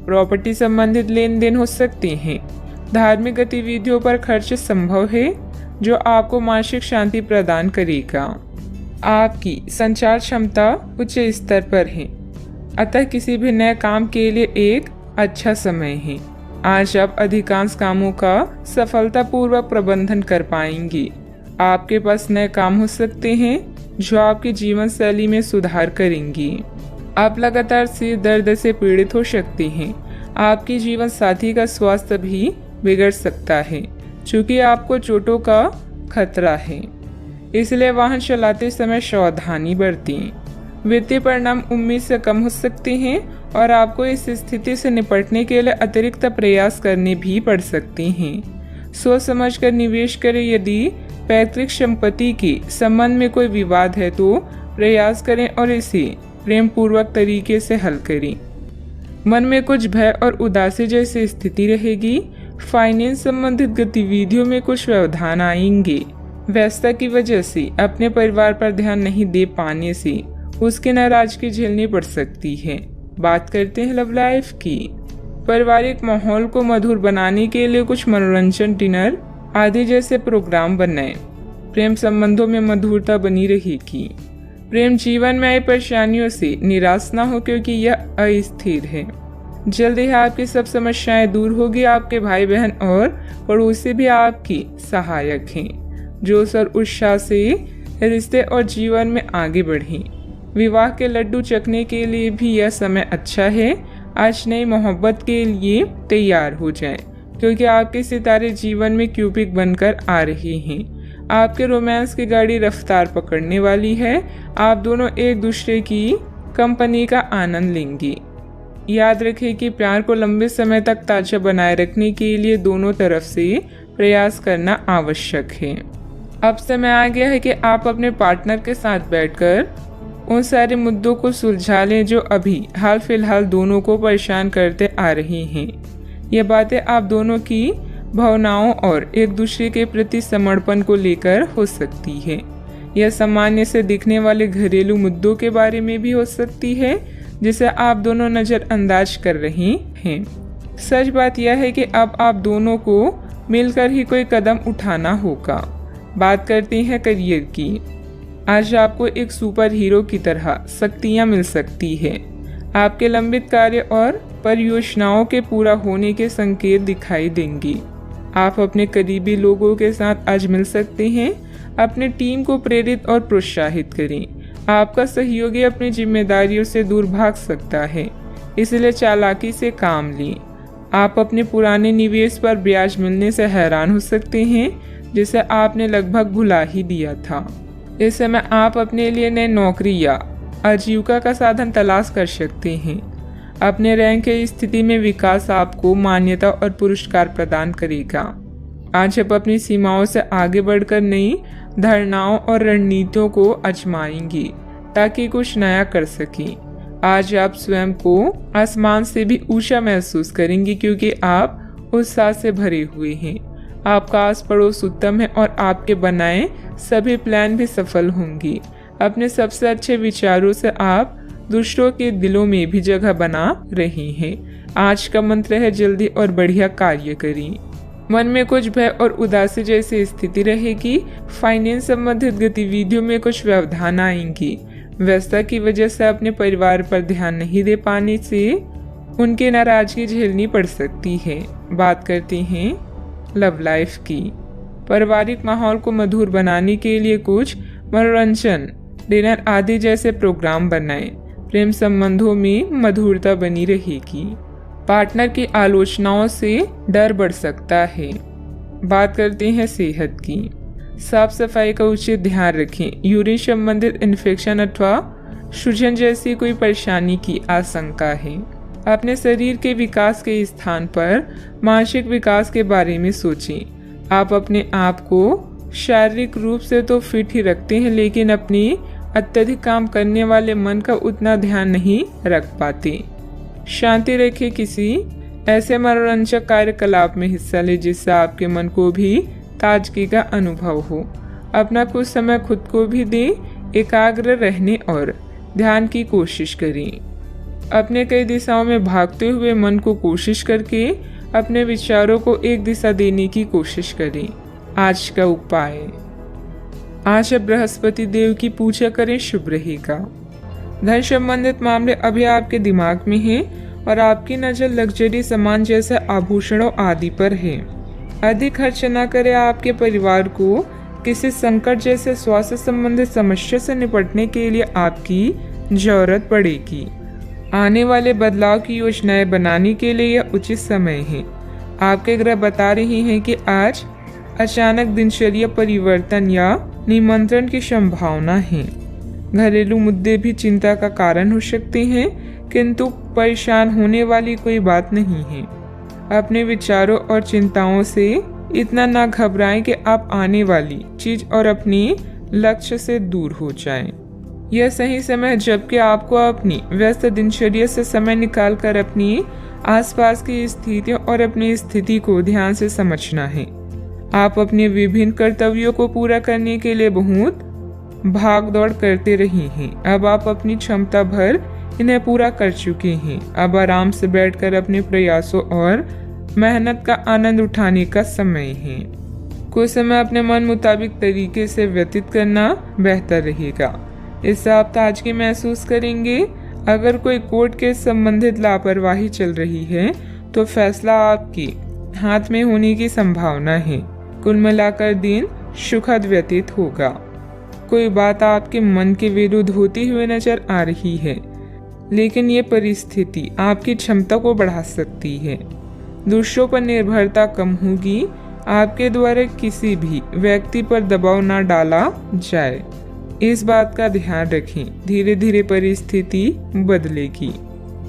प्रॉपर्टी संबंधित लेन देन हो सकते हैं। धार्मिक गतिविधियों पर खर्च संभव है जो आपको मानसिक शांति प्रदान करेगा। आपकी संचार क्षमता उच्च स्तर पर है, अतः किसी भी नए काम के लिए एक अच्छा समय है। आज आप अधिकांश कामों का सफलतापूर्वक प्रबंधन कर पाएंगे। आपके पास नए काम हो सकते हैं जो आपकी जीवन शैली में सुधार करेंगे। आप लगातार सिर दर्द से पीड़ित हो सकते हैं। आपके जीवन साथी का स्वास्थ्य भी बिगड़ सकता है क्योंकि आपको चोटों का खतरा है, इसलिए वाहन चलाते समय सावधानी बरतें। वित्तीय परिणाम उम्मीद से कम हो सकते हैं और आपको इस स्थिति से निपटने के लिए अतिरिक्त प्रयास करने भी पड़ सकते हैं। सोच समझकर निवेश करें। यदि पैतृक संपत्ति के संबंध में कोई विवाद है तो प्रयास करें और इसे प्रेम पूर्वक तरीके से हल करें। मन में कुछ भय और उदासी जैसी स्थिति रहेगी। फाइनेंस संबंधित गतिविधियों में कुछ व्यवधान आएंगे। व्यस्तता की वजह से अपने परिवार पर ध्यान नहीं दे पाने से उसकी नाराजगी झेलनी पड़ सकती है। बात करते हैं लव लाइफ की। पारिवारिक माहौल को मधुर बनाने के लिए कुछ मनोरंजन, डिनर आदि जैसे प्रोग्राम बनाएं। प्रेम संबंधों में मधुरता बनी रहेगी। प्रेम जीवन में आई परेशानियों से निराश न हो क्योंकि यह अस्थिर है। जल्दी ही आपकी सब समस्याएं दूर होगी। आपके भाई बहन और पड़ोसी भी आपकी सहायक हैं। जोश और उत्साह से रिश्ते और जीवन में आगे बढ़ें। विवाह के लड्डू चखने के लिए भी यह समय अच्छा है। आज नई मोहब्बत के लिए तैयार हो जाएं, क्योंकि आपके सितारे जीवन में क्यूपिक बनकर आ रहे हैं। आपके रोमांस की गाड़ी रफ्तार पकड़ने वाली है। आप दोनों एक दूसरे की कंपनी का आनंद लेंगे। याद रखें कि प्यार को लंबे समय तक ताजा बनाए रखने के लिए दोनों तरफ से प्रयास करना आवश्यक है। अब समय आ गया है कि आप अपने पार्टनर के साथ बैठकर उन सारे मुद्दों को सुलझा लें जो अभी हाल फिलहाल दोनों को परेशान करते आ रही हैं। ये बातें आप दोनों की भावनाओं और एक दूसरे के प्रति समर्पण को लेकर हो सकती है। यह सामान्य से दिखने वाले घरेलू मुद्दों के बारे में भी हो सकती है जिसे आप दोनों नज़रअंदाज कर रहे हैं। सच बात यह है कि अब आप दोनों को मिलकर ही कोई कदम उठाना होगा। बात करते हैं करियर की। आज आपको एक सुपर हीरो की तरह शक्तियां मिल सकती है। आपके लंबित कार्य और परियोजनाओं के पूरा होने के संकेत दिखाई देंगे। आप अपने करीबी लोगों के साथ आज मिल सकते हैं। अपने टीम को प्रेरित और प्रोत्साहित करें। आपका सहयोगी अपनी जिम्मेदारियों से दूर भाग सकता है, इसलिए चालाकी से काम लें। आप अपने पुराने निवेश पर ब्याज मिलने से हैरान हो सकते हैं, जिसे आपने लगभग भुला ही दिया था। इस समय आप अपने लिए नई नौकरी या आजीविका का साधन तलाश कर सकते हैं। अपने रैंक की स्थिति में विकास आपको मान्यता और पुरस्कार प्रदान करेगा। आज आप अपनी सीमाओं से आगे बढ़कर नई धारणाओं और रणनीतियों को आजमाएंगे ताकि कुछ नया कर सकें। आज आप स्वयं को आसमान से भी ऊंचा महसूस करेंगे क्योंकि आप उत्साह से भरे हुए हैं। आपका आस पड़ोस उत्तम है और आपके बनाए सभी प्लान भी सफल होंगे। अपने सबसे अच्छे विचारों से आप दूसरों के दिलों में भी जगह बना रहे हैं। आज का मंत्र है जल्दी और बढ़िया कार्य करें। मन में कुछ भय और उदासी जैसी स्थिति रहेगी। फाइनेंस संबंधित गतिविधियों में कुछ व्यवधान आएंगे। व्यस्तता की वजह से अपने परिवार पर ध्यान नहीं दे पाने से उनकी नाराजगी झेलनी पड़ सकती है। बात करते हैं लव लाइफ की। पारिवारिक माहौल को मधुर बनाने के लिए कुछ मनोरंजन, डिनर आदि जैसे प्रोग्राम बनाएं। प्रेम संबंधों में मधुरता बनी रहेगी। पार्टनर की आलोचनाओं से डर बढ़ सकता है। बात करते हैं सेहत की। साफ सफाई का उचित ध्यान रखें। यूरिन संबंधित इन्फेक्शन अथवा सूजन जैसी कोई परेशानी की आशंका है। अपने शरीर के विकास के स्थान पर मानसिक विकास के बारे में सोचें। आप अपने आप को शारीरिक रूप से तो फिट ही रखते हैं, लेकिन अपनी अत्यधिक काम करने वाले मन का उतना ध्यान नहीं रख पाते। शांति रखें। किसी ऐसे मनोरंजक कार्यकलाप में हिस्सा लें जिससे आपके मन को भी ताजगी का अनुभव हो। अपना कुछ समय खुद को भी दें। एकाग्र रहने और ध्यान की कोशिश करें। अपने कई दिशाओं में भागते हुए मन को कोशिश करके अपने विचारों को एक दिशा देने की कोशिश करें। आज का उपाय, आज बृहस्पति देव की पूजा करें, शुभ रहेगा। धन संबंधित मामले अभी आपके दिमाग में हैं और आपकी नजर लग्जरी सामान जैसे आभूषणों आदि पर है। अधिक खर्च न करें। आपके परिवार को किसी संकट जैसे स्वास्थ्य संबंधित समस्या से निपटने के लिए आपकी जरूरत पड़ेगी। आने वाले बदलाव की योजनाएं बनाने के लिए यह उचित समय है। आपके ग्रह बता रहे हैं कि आज अचानक दिनचर्या परिवर्तन या निमंत्रण की संभावना है। घरेलू मुद्दे भी चिंता का कारण हो सकते हैं, किंतु परेशान होने वाली कोई बात नहीं है। अपने विचारों और चिंताओं से इतना ना घबराएं कि आप आने वाली चीज और अपने लक्ष्य से दूर हो जाएं। यह सही समय है जबकि आपको अपनी व्यस्त दिनचर्या से समय निकालकर अपनी आसपास की स्थितियों और अपनी स्थिति को ध्यान से समझना है। आप अपने विभिन्न कर्तव्यों को पूरा करने के लिए बहुत भाग दौड़ करते रहे हैं। अब आप अपनी क्षमता भर इन्हें पूरा कर चुके हैं। अब आराम से बैठकर अपने प्रयासों और मेहनत का आनंद उठाने का समय है। कुछ समय अपने मन मुताबिक तरीके से व्यतीत करना बेहतर रहेगा। इससे आप ताजगी महसूस करेंगे। अगर कोई कोर्ट के संबंधित लापरवाही चल रही है तो फैसला आपके हाथ में होने की संभावना है। कुल मिलाकर दिन सुखद व्यतीत होगा। कोई बात आपके मन के विरुद्ध होती हुई नजर आ रही है, लेकिन ये परिस्थिति आपकी क्षमता को बढ़ा सकती है। दूसरों पर निर्भरता कम होगी। आपके द्वारा किसी भी व्यक्ति पर दबाव न डाला जाए, इस बात का ध्यान रखें। धीरे धीरे परिस्थिति बदलेगी,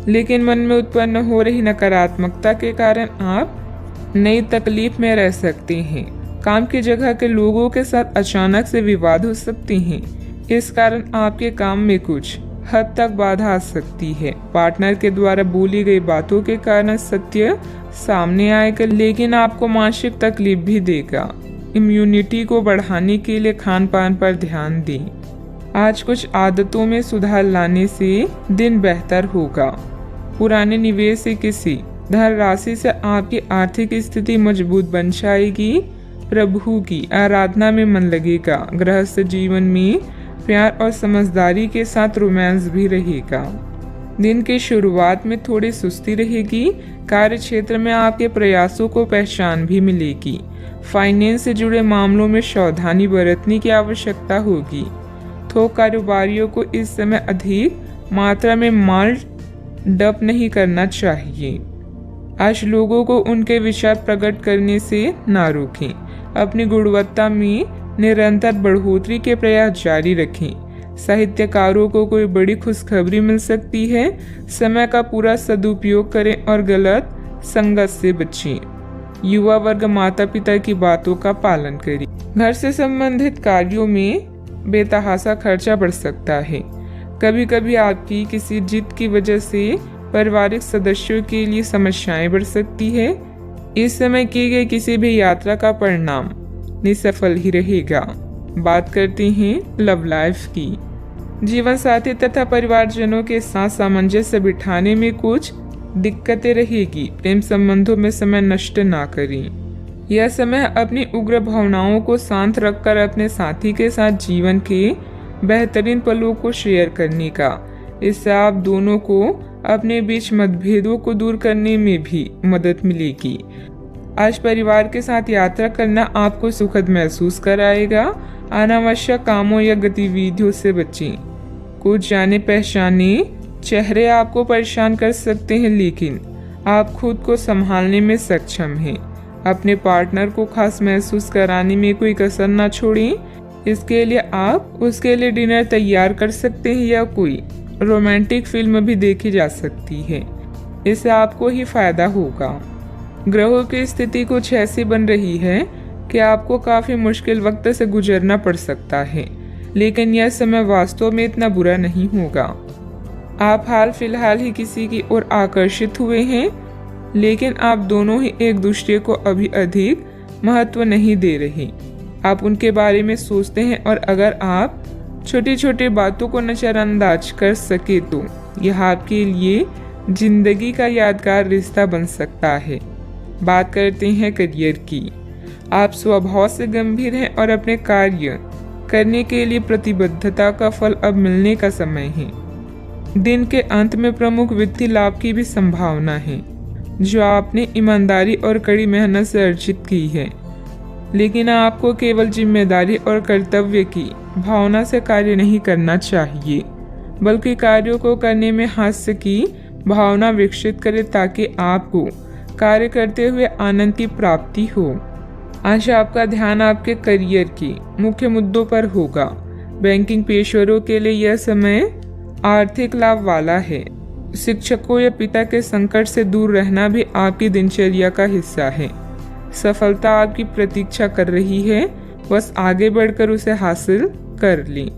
लेकिन मन में उत्पन्न हो रही नकारात्मकता के कारण आप नई तकलीफ में रह सकते हैं। काम की जगह के लोगों के साथ अचानक से विवाद हो सकते हैं। इस कारण आपके काम में कुछ हद तक बाधा आ सकती है। पार्टनर के द्वारा बोली गई बातों के कारण सत्य सामने आएगा, लेकिन आपको मानसिक तकलीफ भी देगा। इम्यूनिटी को बढ़ाने के लिए खान पान पर ध्यान दें। आज कुछ आदतों में सुधार लाने से दिन बेहतर होगा। पुराने निवेश से किसी धन राशि से आपकी आर्थिक स्थिति मजबूत बन जाएगी। प्रभु की आराधना में मन लगेगा। गृहस्थ जीवन में प्यार और समझदारी के साथ रोमांस भी रहेगा। दिन की शुरुआत में थोड़ी सुस्ती रहेगी। कार्य क्षेत्र में आपके प्रयासों को पहचान भी मिलेगी। फाइनेंस से जुड़े मामलों में सावधानी बरतने की आवश्यकता होगी। थोक कारोबारियों को इस समय अधिक मात्रा में माल डंप नहीं करना चाहिए। आज लोगों को उनके विचार प्रकट करने से ना रोकें। अपनी गुणवत्ता में निरंतर बढ़ोतरी के प्रयास जारी रखें। साहित्यकारों को कोई बड़ी खुशखबरी मिल सकती है। समय का पूरा सदुपयोग करें और गलत संगत से बचें। युवा वर्ग माता पिता की बातों का पालन करें। घर से संबंधित कार्यों में बेतहाशा खर्चा बढ़ सकता है। कभी कभी आपकी किसी जिद की वजह से पारिवारिक सदस्यों के लिए समस्याएं बढ़ सकती है। इस समय की गई किसी भी यात्रा का परिणाम निसफल ही रहेगा। बात करते हैं लव लाइफ की। जीवन साथी तथा परिवारजनों के साथ सामंजस्य बिठाने में कुछ दिक्कतें रहेगी। प्रेम संबंधों में समय नष्ट ना करें। यह समय अपनी उग्र भावनाओं को शांत रखकर अपने साथी के साथ जीवन के बेहतरीन पलों को शेयर करने का। इससे आप दोनों को अपने बीच मतभेदों को दूर करने में भी मदद मिलेगी। आज परिवार के साथ यात्रा करना आपको सुखद महसूस कराएगा। अनावश्यक कामों या गतिविधियों से बचें। कुछ जाने पहचाने चेहरे आपको परेशान कर सकते हैं, लेकिन आप खुद को संभालने में सक्षम हैं। अपने पार्टनर को खास महसूस कराने में कोई कसर ना छोड़ें। इसके लिए आप उसके लिए डिनर तैयार कर सकते हैं या कोई रोमांटिक फिल्म भी देखी जा सकती है। इससे आपको ही फायदा होगा। ग्रहों की स्थिति कुछ ऐसी बन रही है कि आपको काफी मुश्किल वक्त से गुजरना पड़ सकता है, लेकिन यह समय वास्तव में इतना बुरा नहीं होगा। आप हाल फिलहाल ही किसी की ओर आकर्षित हुए हैं, लेकिन आप दोनों ही एक दूसरे को अभी अधिक महत्व नहीं दे रहे। आप उनके बारे में सोचते हैं और अगर आप छोटी छोटी बातों को नजरअंदाज कर सके तो यह आपके लिए जिंदगी का यादगार रिश्ता बन सकता है। बात करते हैं करियर की। आप स्वभाव से गंभीर हैं और अपने कार्य करने के लिए प्रतिबद्धता का फल अब मिलने का समय है। दिन के अंत में प्रमुख वित्तीय लाभ की भी संभावना है, जो आपने ईमानदारी और कड़ी मेहनत से अर्जित की है। लेकिन आपको केवल जिम्मेदारी और कर्तव्य की भावना से कार्य नहीं करना चाहिए, बल्कि कार्यों को करने में हास्य की भावना विकसित करें ताकि आपको कार्य करते हुए आनंद की प्राप्ति हो। आज आपका ध्यान आपके करियर के मुख्य मुद्दों पर होगा। बैंकिंग पेशेवरों के लिए यह समय आर्थिक लाभ वाला है। शिक्षकों या पिता के संकट से दूर रहना भी आपकी दिनचर्या का हिस्सा है। सफलता आपकी प्रतीक्षा कर रही है, बस आगे बढ़कर उसे हासिल कर लें।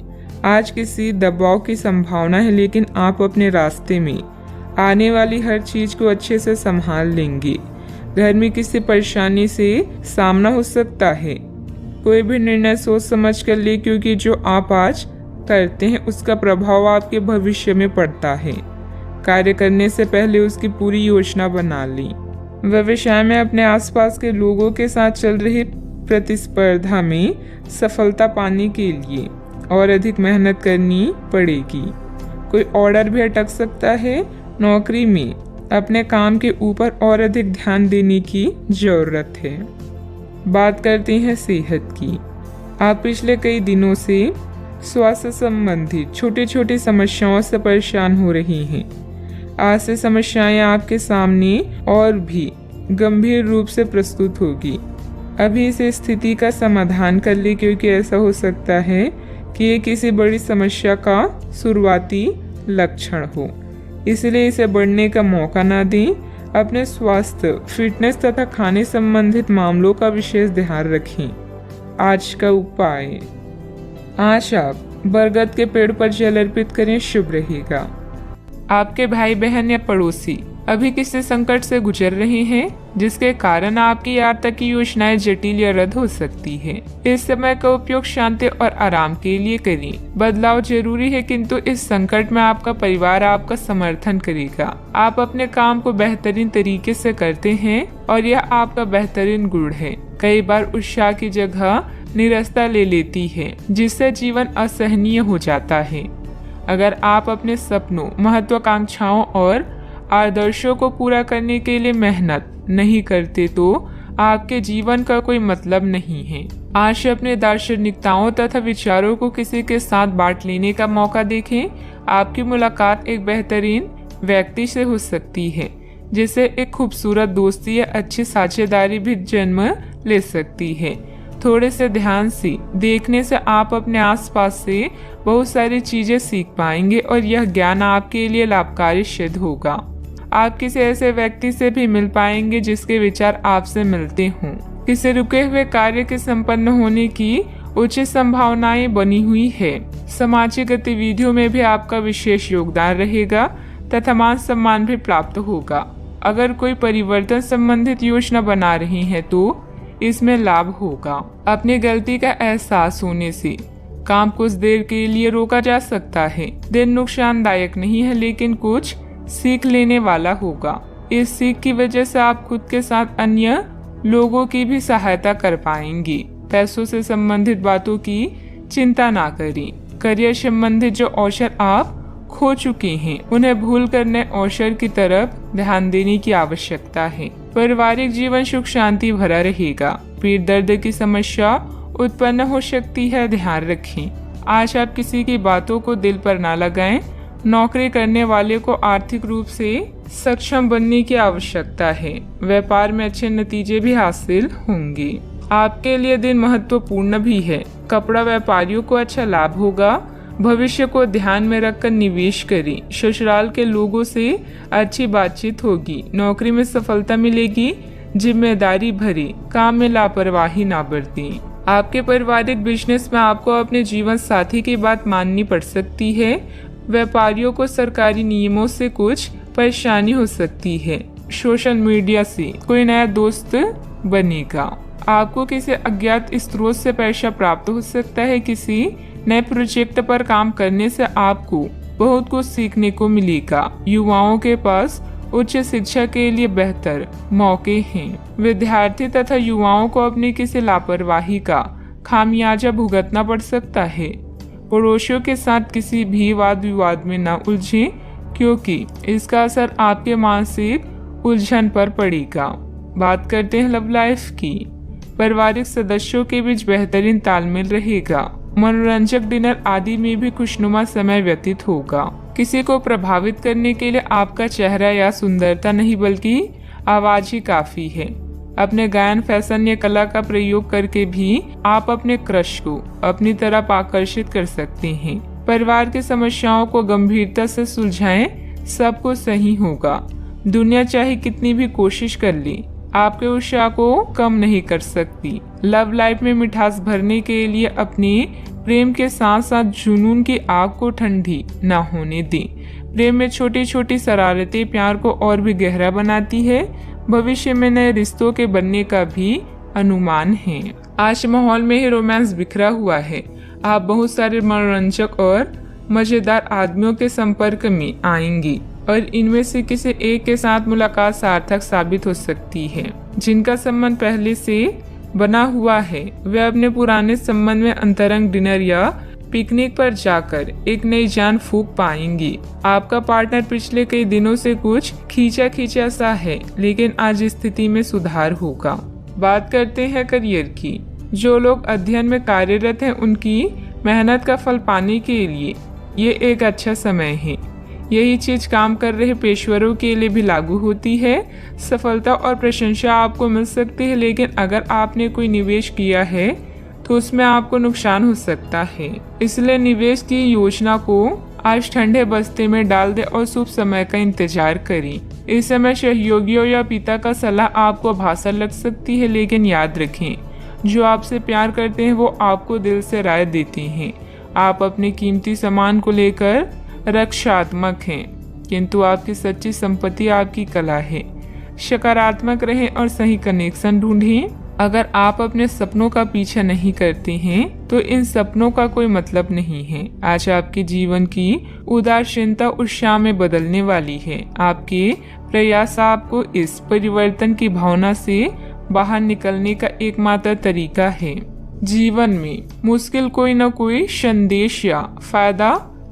आज किसी दबाव की संभावना है, लेकिन आप अपने रास्ते में आने वाली हर चीज को अच्छे से संभाल लेंगे। घर में किसी परेशानी से सामना हो सकता है। कोई भी निर्णय सोच समझ कर ले, क्योंकि जो आप आज करते हैं उसका प्रभाव आपके भविष्य में पड़ता है। कार्य करने से पहले उसकी पूरी योजना बना ली। व्यवसाय में अपने आसपास के लोगों के साथ चल रही प्रतिस्पर्धा में सफलता पाने के लिए और अधिक मेहनत करनी पड़ेगी। कोई ऑर्डर भी अटक सकता है। नौकरी में अपने काम के ऊपर और अधिक ध्यान देने की जरूरत है। बात करते हैं सेहत की। आप पिछले कई दिनों से स्वास्थ्य संबंधी छोटी छोटी समस्याओं से परेशान हो रही हैं। आज से समस्याएं आपके सामने और भी गंभीर रूप से प्रस्तुत होगी। अभी इस स्थिति का समाधान कर ले, क्योंकि ऐसा हो सकता है कि ये किसी बड़ी समस्या का शुरुआती लक्षण हो। इसलिए इसे बढ़ने का मौका ना दें। अपने स्वास्थ्य, फिटनेस तथा खाने संबंधित मामलों का विशेष ध्यान रखें। आज का उपाय, आज आप बरगद के पेड़ पर जल अर्पित करें, शुभ रहेगा। आपके भाई बहन या पड़ोसी अभी किसी संकट से गुजर रहे हैं, जिसके कारण आपकी यात्रा की योजनाएं जटिल या रद्द हो सकती है। इस समय का उपयोग शांति और आराम के लिए करें। बदलाव जरूरी है, किंतु इस संकट में आपका परिवार आपका समर्थन करेगा। आप अपने काम को बेहतरीन तरीके से करते हैं और यह आपका बेहतरीन गुण है। कई बार उत्साह की जगह निरस्ता ले लेती है, जिससे जीवन असहनीय हो जाता है। अगर आप अपने सपनों, महत्वाकांक्षाओं और आदर्शों को पूरा करने के लिए मेहनत नहीं करते तो आपके जीवन का कोई मतलब नहीं है। आज अपने दार्शनिकताओं तथा विचारों को किसी के साथ बांट लेने का मौका देखें। आपकी मुलाकात एक बेहतरीन व्यक्ति से हो सकती है, जिससे एक खूबसूरत दोस्ती या अच्छी साझेदारी भी जन्म ले सकती है। थोड़े से ध्यान से देखने से आप अपने आसपास से बहुत सारी चीजें सीख पाएंगे और यह ज्ञान आपके लिए लाभकारी सिद्ध होगा। आप किसी ऐसे व्यक्ति से भी मिल पाएंगे जिसके विचार आपसे मिलते हों। किसी रुके हुए कार्य के संपन्न होने की उचित संभावनाएं बनी हुई है। सामाजिक गतिविधियों में भी आपका विशेष योगदान रहेगा तथा मान सम्मान भी प्राप्त होगा। अगर कोई परिवर्तन संबंधित योजना बना रहे हैं तो इसमें लाभ होगा। अपनी गलती का एहसास होने से काम कुछ देर के लिए रोका जा सकता है। दिन नुकसानदायक नहीं है, लेकिन कुछ सीख लेने वाला होगा। इस सीख की वजह से आप खुद के साथ अन्य लोगों की भी सहायता कर पाएंगे। पैसों से संबंधित बातों की चिंता ना करें। करियर संबंधित जो अवसर आप खो चुके हैं, उन्हें भूल कर नए अवसर की तरफ ध्यान देने की आवश्यकता है। पारिवारिक जीवन सुख शांति भरा रहेगा। पेट दर्द की समस्या उत्पन्न हो सकती है, ध्यान रखें। आज आप किसी की बातों को दिल पर ना लगाएं। नौकरी करने वाले को आर्थिक रूप से सक्षम बनने की आवश्यकता है। व्यापार में अच्छे नतीजे भी हासिल होंगे। आपके लिए दिन महत्वपूर्ण भी है। कपड़ा व्यापारियों को अच्छा लाभ होगा। भविष्य को ध्यान में रखकर निवेश करें। ससुराल के लोगों से अच्छी बातचीत होगी। नौकरी में सफलता मिलेगी। जिम्मेदारी भरे काम में लापरवाही ना बरतें। आपके पारिवारिक बिजनेस में आपको अपने जीवन साथी की बात माननी पड़ सकती है। व्यापारियों को सरकारी नियमों से कुछ परेशानी हो सकती है। सोशल मीडिया से कोई नया दोस्त बनेगा। आपको किसी अज्ञात स्रोत से पैसा प्राप्त हो सकता है। किसी नए प्रोजेक्ट पर काम करने से आपको बहुत कुछ सीखने को मिलेगा। युवाओं के पास उच्च शिक्षा के लिए बेहतर मौके हैं। विद्यार्थी तथा युवाओं को अपनी किसी लापरवाही का खामियाजा भुगतना पड़ सकता है। पड़ोसियों के साथ किसी भी वाद विवाद में न उलझें, क्योंकि इसका असर आपके मानसिक उलझन पर पड़ेगा। बात करते हैं लव लाइफ की। पारिवारिक सदस्यों के बीच बेहतरीन तालमेल रहेगा। मनोरंजक डिनर आदि में भी खुशनुमा समय व्यतीत होगा। किसी को प्रभावित करने के लिए आपका चेहरा या सुंदरता नहीं बल्कि आवाज ही काफी है। अपने गायन, फैशन या कला का प्रयोग करके भी आप अपने क्रश को अपनी तरफ आकर्षित कर सकते हैं। परिवार की समस्याओं को गंभीरता से सुलझाएं, सब कुछ सही होगा। दुनिया चाहे कितनी भी कोशिश कर ले, आपके उत्साह को कम नहीं कर सकती। लव लाइफ में मिठास भरने के लिए अपने प्रेम के साथ साथ जुनून की आग को ठंडी न होने दें। प्रेम में छोटी छोटी शरारतें प्यार को और भी गहरा बनाती है। भविष्य में नए रिश्तों के बनने का भी अनुमान है। आज माहौल में ही रोमांस बिखरा हुआ है। आप बहुत सारे मनोरंजक और मजेदार आदमियों के संपर्क में आएंगी और इनमें से किसी एक के साथ मुलाकात सार्थक साबित हो सकती है। जिनका संबंध पहले से बना हुआ है वे अपने पुराने संबंध में अंतरंग डिनर या पिकनिक पर जाकर एक नई जान फूंक पाएंगी। आपका पार्टनर पिछले कई दिनों से कुछ खींचा सा है, लेकिन आज स्थिति में सुधार होगा। बात करते हैं करियर की। जो लोग अध्ययन में कार्यरत हैं उनकी मेहनत का फल पाने के लिए ये एक अच्छा समय है। यही चीज काम कर रहे पेशेवरों के लिए भी लागू होती है। सफलता और प्रशंसा आपको मिल सकती है, लेकिन अगर आपने कोई निवेश किया है तो उसमें आपको नुकसान हो सकता है। इसलिए निवेश की योजना को आज ठंडे बस्ते में डाल दे और शुभ समय का इंतजार करें। इस समय सहयोगियों या पिता का सलाह आपको भाषा लग सकती है, लेकिन याद रखें जो आपसे प्यार करते हैं वो आपको दिल से राय देते हैं। आप अपने कीमती सामान को लेकर रक्षात्मक हैं, किंतु आपकी सच्ची संपत्ति आपकी कला है। सकारात्मक रहें और सही कनेक्शन ढूंढें। अगर आप अपने सपनों का पीछा नहीं करते हैं तो इन सपनों का कोई मतलब नहीं है। आज आपके जीवन की उदासीनता उत्साह में बदलने वाली है। आपके प्रयास आपको इस परिवर्तन की भावना से बाहर निकलने का एकमात्र तरीका है। जीवन में मुश्किल कोई न कोई संदेश या फायदा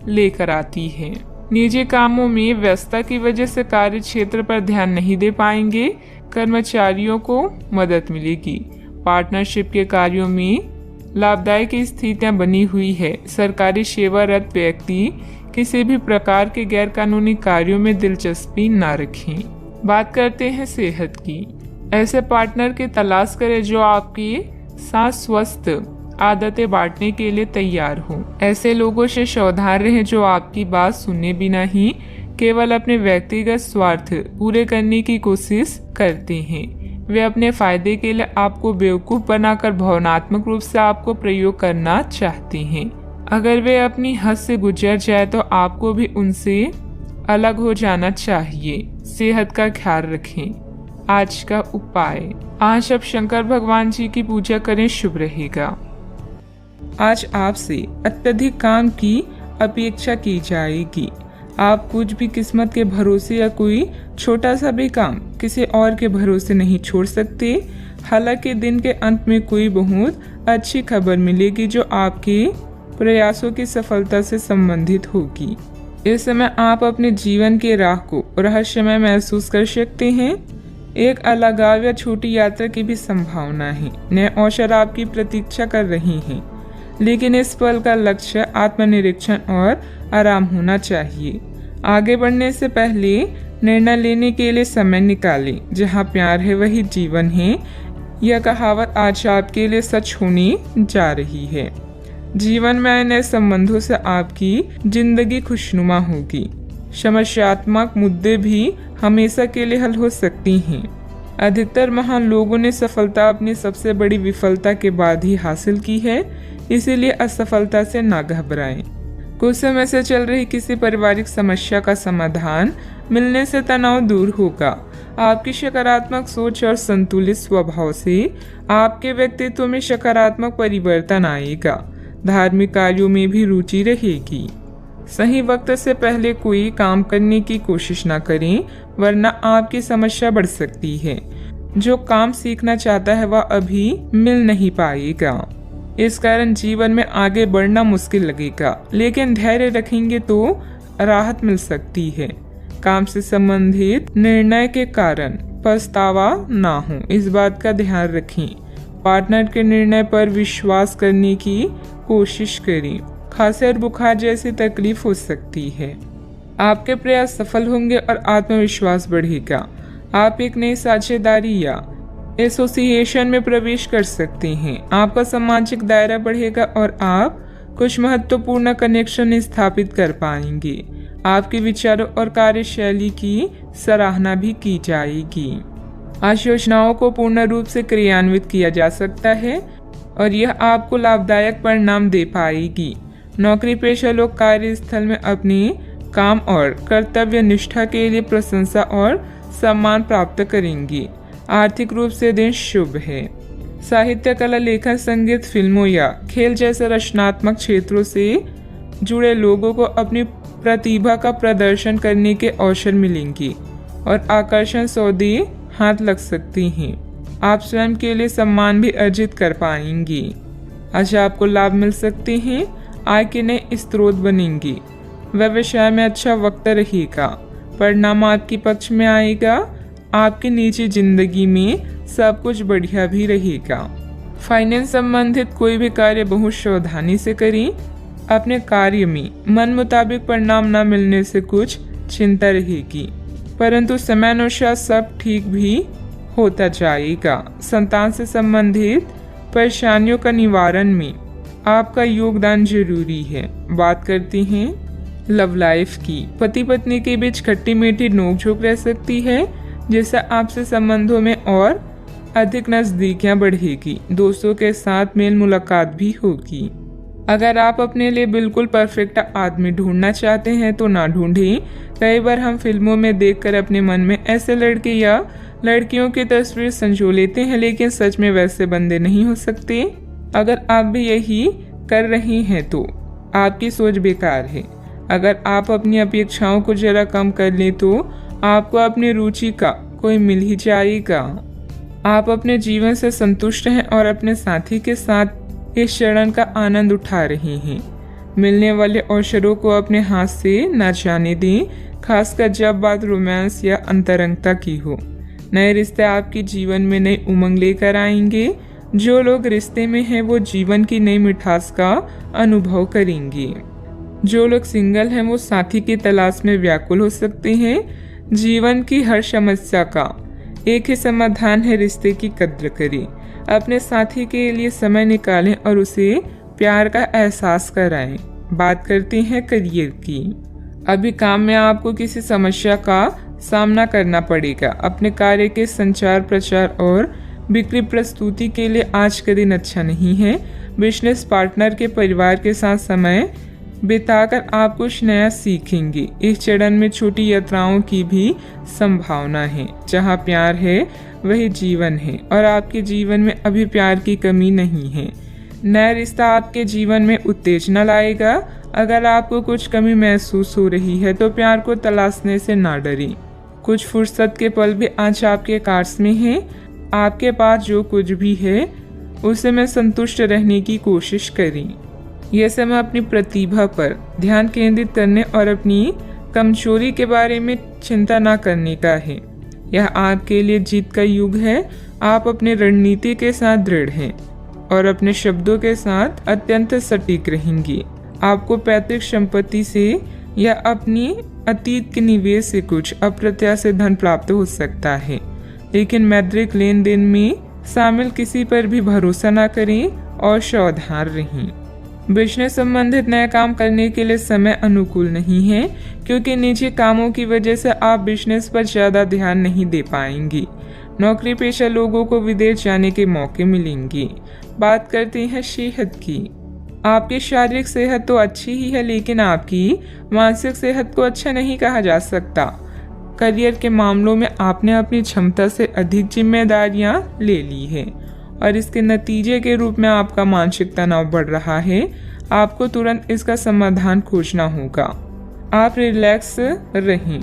लेकर आती है। निजी कामों में व्यस्तता की वजह से कार्य क्षेत्र पर ध्यान नहीं दे पाएंगे। कर्मचारियों को मदद मिलेगी। पार्टनरशिप के कार्यों में लाभदायक स्थितियां बनी हुई है। सरकारी सेवारत व्यक्ति किसी भी प्रकार के गैर कानूनी कार्यों में दिलचस्पी न रखें। बात करते हैं सेहत की। ऐसे पार्टनर की तलाश करें जो आपके साथ स्वस्थ आदतें बांटने के लिए तैयार हो। ऐसे लोगों से सावधान रहें जो आपकी बात सुने बिना ही केवल अपने व्यक्तिगत स्वार्थ पूरे करने की कोशिश करते हैं। वे अपने फायदे के लिए आपको बेवकूफ बनाकर भावनात्मक रूप से आपको प्रयोग करना चाहते हैं। अगर वे अपनी हद से गुजर जाए तो आपको भी उनसे अलग हो जाना चाहिए। सेहत का ख्याल रखें। आज का उपाय, आज आप शंकर भगवान जी की पूजा करें, शुभ रहेगा। आज आपसे अत्यधिक काम की अपेक्षा की जाएगी। आप कुछ भी किस्मत के भरोसे या कोई छोटा सा भी काम किसी और के भरोसे नहीं छोड़ सकते। हालांकि दिन के अंत में कोई बहुत अच्छी खबर मिलेगी जो आपके प्रयासों की सफलता से संबंधित होगी। इस समय आप अपने जीवन के राह को रहस्यमय महसूस कर सकते हैं। एक अलगाव या छोटी यात्रा की भी संभावना है। नए अवसर आपकी प्रतीक्षा कर रहे हैं, लेकिन इस पल का लक्ष्य आत्मनिरीक्षण और आराम होना चाहिए। आगे बढ़ने से पहले निर्णय लेने के लिए समय निकालें। जहाँ प्यार है वही जीवन है, यह कहावत आज आपके लिए सच होने जा रही है। जीवन में आए नए संबंधों से आपकी जिंदगी खुशनुमा होगी। समस्यात्मक मुद्दे भी हमेशा के लिए हल हो सकती हैं। अधिकतर महान लोगों ने सफलता अपनी सबसे बड़ी विफलता के बाद ही हासिल की है, इसीलिए असफलता से ना घबराएं। कुछ समय से चल रही किसी पारिवारिक समस्या का समाधान मिलने से तनाव दूर होगा। आपकी सकारात्मक सोच और संतुलित स्वभाव से आपके व्यक्तित्व में सकारात्मक परिवर्तन आएगा। धार्मिक कार्यों में भी रुचि रहेगी। सही वक्त से पहले कोई काम करने की कोशिश ना करें, वरना आपकी समस्या बढ़ सकती है। जो काम सीखना चाहता है वह अभी मिल नहीं पाएगा। इस कारण जीवन में आगे बढ़ना मुश्किल लगेगा, लेकिन धैर्य रखेंगे तो राहत मिल सकती है। काम से संबंधित निर्णय के कारण पछतावा ना हो, इस बात का ध्यान रखें। पार्टनर के निर्णय पर विश्वास करने की कोशिश करें। खांसी और बुखार जैसी तकलीफ हो सकती है। आपके प्रयास सफल होंगे और आत्मविश्वास बढ़ेगा। आप एक नई साझेदारी या एसोसिएशन में प्रवेश कर सकते हैं। आपका सामाजिक दायरा बढ़ेगा और आप कुछ महत्वपूर्ण कनेक्शन स्थापित कर पाएंगे। आपके विचारों और कार्यशैली की सराहना भी की जाएगी। आज योजनाओं को पूर्ण रूप से क्रियान्वित किया जा सकता है और यह आपको लाभदायक परिणाम दे पाएगी। नौकरी पेशा लोग कार्यस्थल में अपने काम और कर्तव्य निष्ठा के लिए प्रशंसा और सम्मान प्राप्त करेंगे। आर्थिक रूप से दिन शुभ है। साहित्य, कला, लेखन, संगीत, फिल्मों या खेल जैसे रचनात्मक क्षेत्रों से जुड़े लोगों को अपनी प्रतिभा का प्रदर्शन करने के अवसर मिलेंगे और आकर्षण सौदे हाथ लग सकती हैं। आप स्वयं के लिए सम्मान भी अर्जित कर पाएंगे। आज आपको लाभ मिल सकते हैं। आय के नए स्रोत बनेंगे। व्यवसाय में अच्छा वक्त रहेगा। परिणाम आपके पक्ष में आएगा। आपकी निजी जिंदगी में सब कुछ बढ़िया भी रहेगा। फाइनेंस संबंधित कोई भी कार्य बहुत सावधानी से करें। अपने कार्य में मन मुताबिक परिणाम न मिलने से कुछ चिंता रहेगी, परंतु समयानुसार सब ठीक भी होता जाएगा। संतान से संबंधित परेशानियों का निवारण में आपका योगदान जरूरी है। बात करते हैं लव लाइफ की। पति पत्नी के बीच खट्टी मीठी नोकझोंक रह सकती है, जिससे आपसे संबंधों में और अधिक नजदीकियां बढ़ेगी। दोस्तों के साथ मेल मुलाकात भी होगी। अगर आप अपने लिए बिल्कुल परफेक्ट आदमी ढूंढना चाहते हैं तो ना ढूंढें। कई बार हम फिल्मों में देखकर अपने मन में ऐसे लड़के या लड़कियों की तस्वीर संजो लेते हैं, लेकिन सच में वैसे बंदे नहीं हो सकते। अगर आप भी यही कर रहे हैं तो आपकी सोच बेकार है। अगर आप अपनी अपेक्षाओं को जरा कम कर लें तो आपको अपनी रुचि का कोई मिल ही जाएगा। आप अपने जीवन से संतुष्ट हैं और अपने साथी के साथ इस क्षण का आनंद उठा रहे हैं। मिलने वाले अवसरों को अपने हाथ से न जाने दें, खासकर जब बात रोमांस या अंतरंगता की हो। नए रिश्ते आपके जीवन में नई उमंग लेकर आएंगे। जो लोग रिश्ते में हैं वो जीवन की नई मिठास का अनुभव करेंगे। जो लोग सिंगल हैं वो साथी की तलाश में व्याकुल हो सकते हैं। जीवन की हर समस्या का एक ही समाधान है, रिश्ते की कद्र करें। अपने साथी के लिए समय निकालें और उसे प्यार का एहसास कराएं। बात करते हैं करियर की। अभी काम में आपको किसी समस्या का सामना करना पड़ेगा। अपने कार्य के संचार, प्रचार और बिक्री प्रस्तुति के लिए आज का दिन अच्छा नहीं है। बिजनेस पार्टनर के परिवार के साथ समय बिताकर आप कुछ नया सीखेंगे। इस चरण में छोटी यात्राओं की भी संभावना है। जहाँ प्यार है वही जीवन है और आपके जीवन में अभी प्यार की कमी नहीं है। नया रिश्ता आपके जीवन में उत्तेजना लाएगा। अगर आपको कुछ कमी महसूस हो रही है तो प्यार को तलाशने से ना डरें। कुछ फुर्सत के पल भी आज आपके कार्स में हैं। आपके पास जो कुछ भी है उसे में संतुष्ट रहने की कोशिश करें। यह समय अपनी प्रतिभा पर ध्यान केंद्रित करने और अपनी कमजोरी के बारे में चिंता ना करने का है। यह आपके लिए जीत का युग है। आप अपनी रणनीति के साथ दृढ़ हैं और अपने शब्दों के साथ अत्यंत सटीक रहेंगी। आपको पैतृक संपत्ति से या अपनी अतीत के निवेश से कुछ अप्रत्याशित धन प्राप्त हो सकता है, लेकिन मौद्रिक लेन देन में शामिल किसी पर भी भरोसा न करें और सावधान रहें। बिजनेस संबंधित नया काम करने के लिए समय अनुकूल नहीं है, क्योंकि निजी कामों की वजह से आप बिजनेस पर ज्यादा ध्यान नहीं दे पाएंगी। नौकरी पेशा लोगों को विदेश जाने के मौके मिलेंगे। बात करते हैं सेहत की। आपकी शारीरिक सेहत तो अच्छी ही है, लेकिन आपकी मानसिक सेहत को अच्छा नहीं कहा जा सकता। करियर के मामलों में आपने अपनी क्षमता से अधिक जिम्मेदारियां ले ली है और इसके नतीजे के रूप में आपका मानसिक तनाव बढ़ रहा है। आपको तुरंत इसका समाधान खोजना होगा। आप रिलैक्स रहें।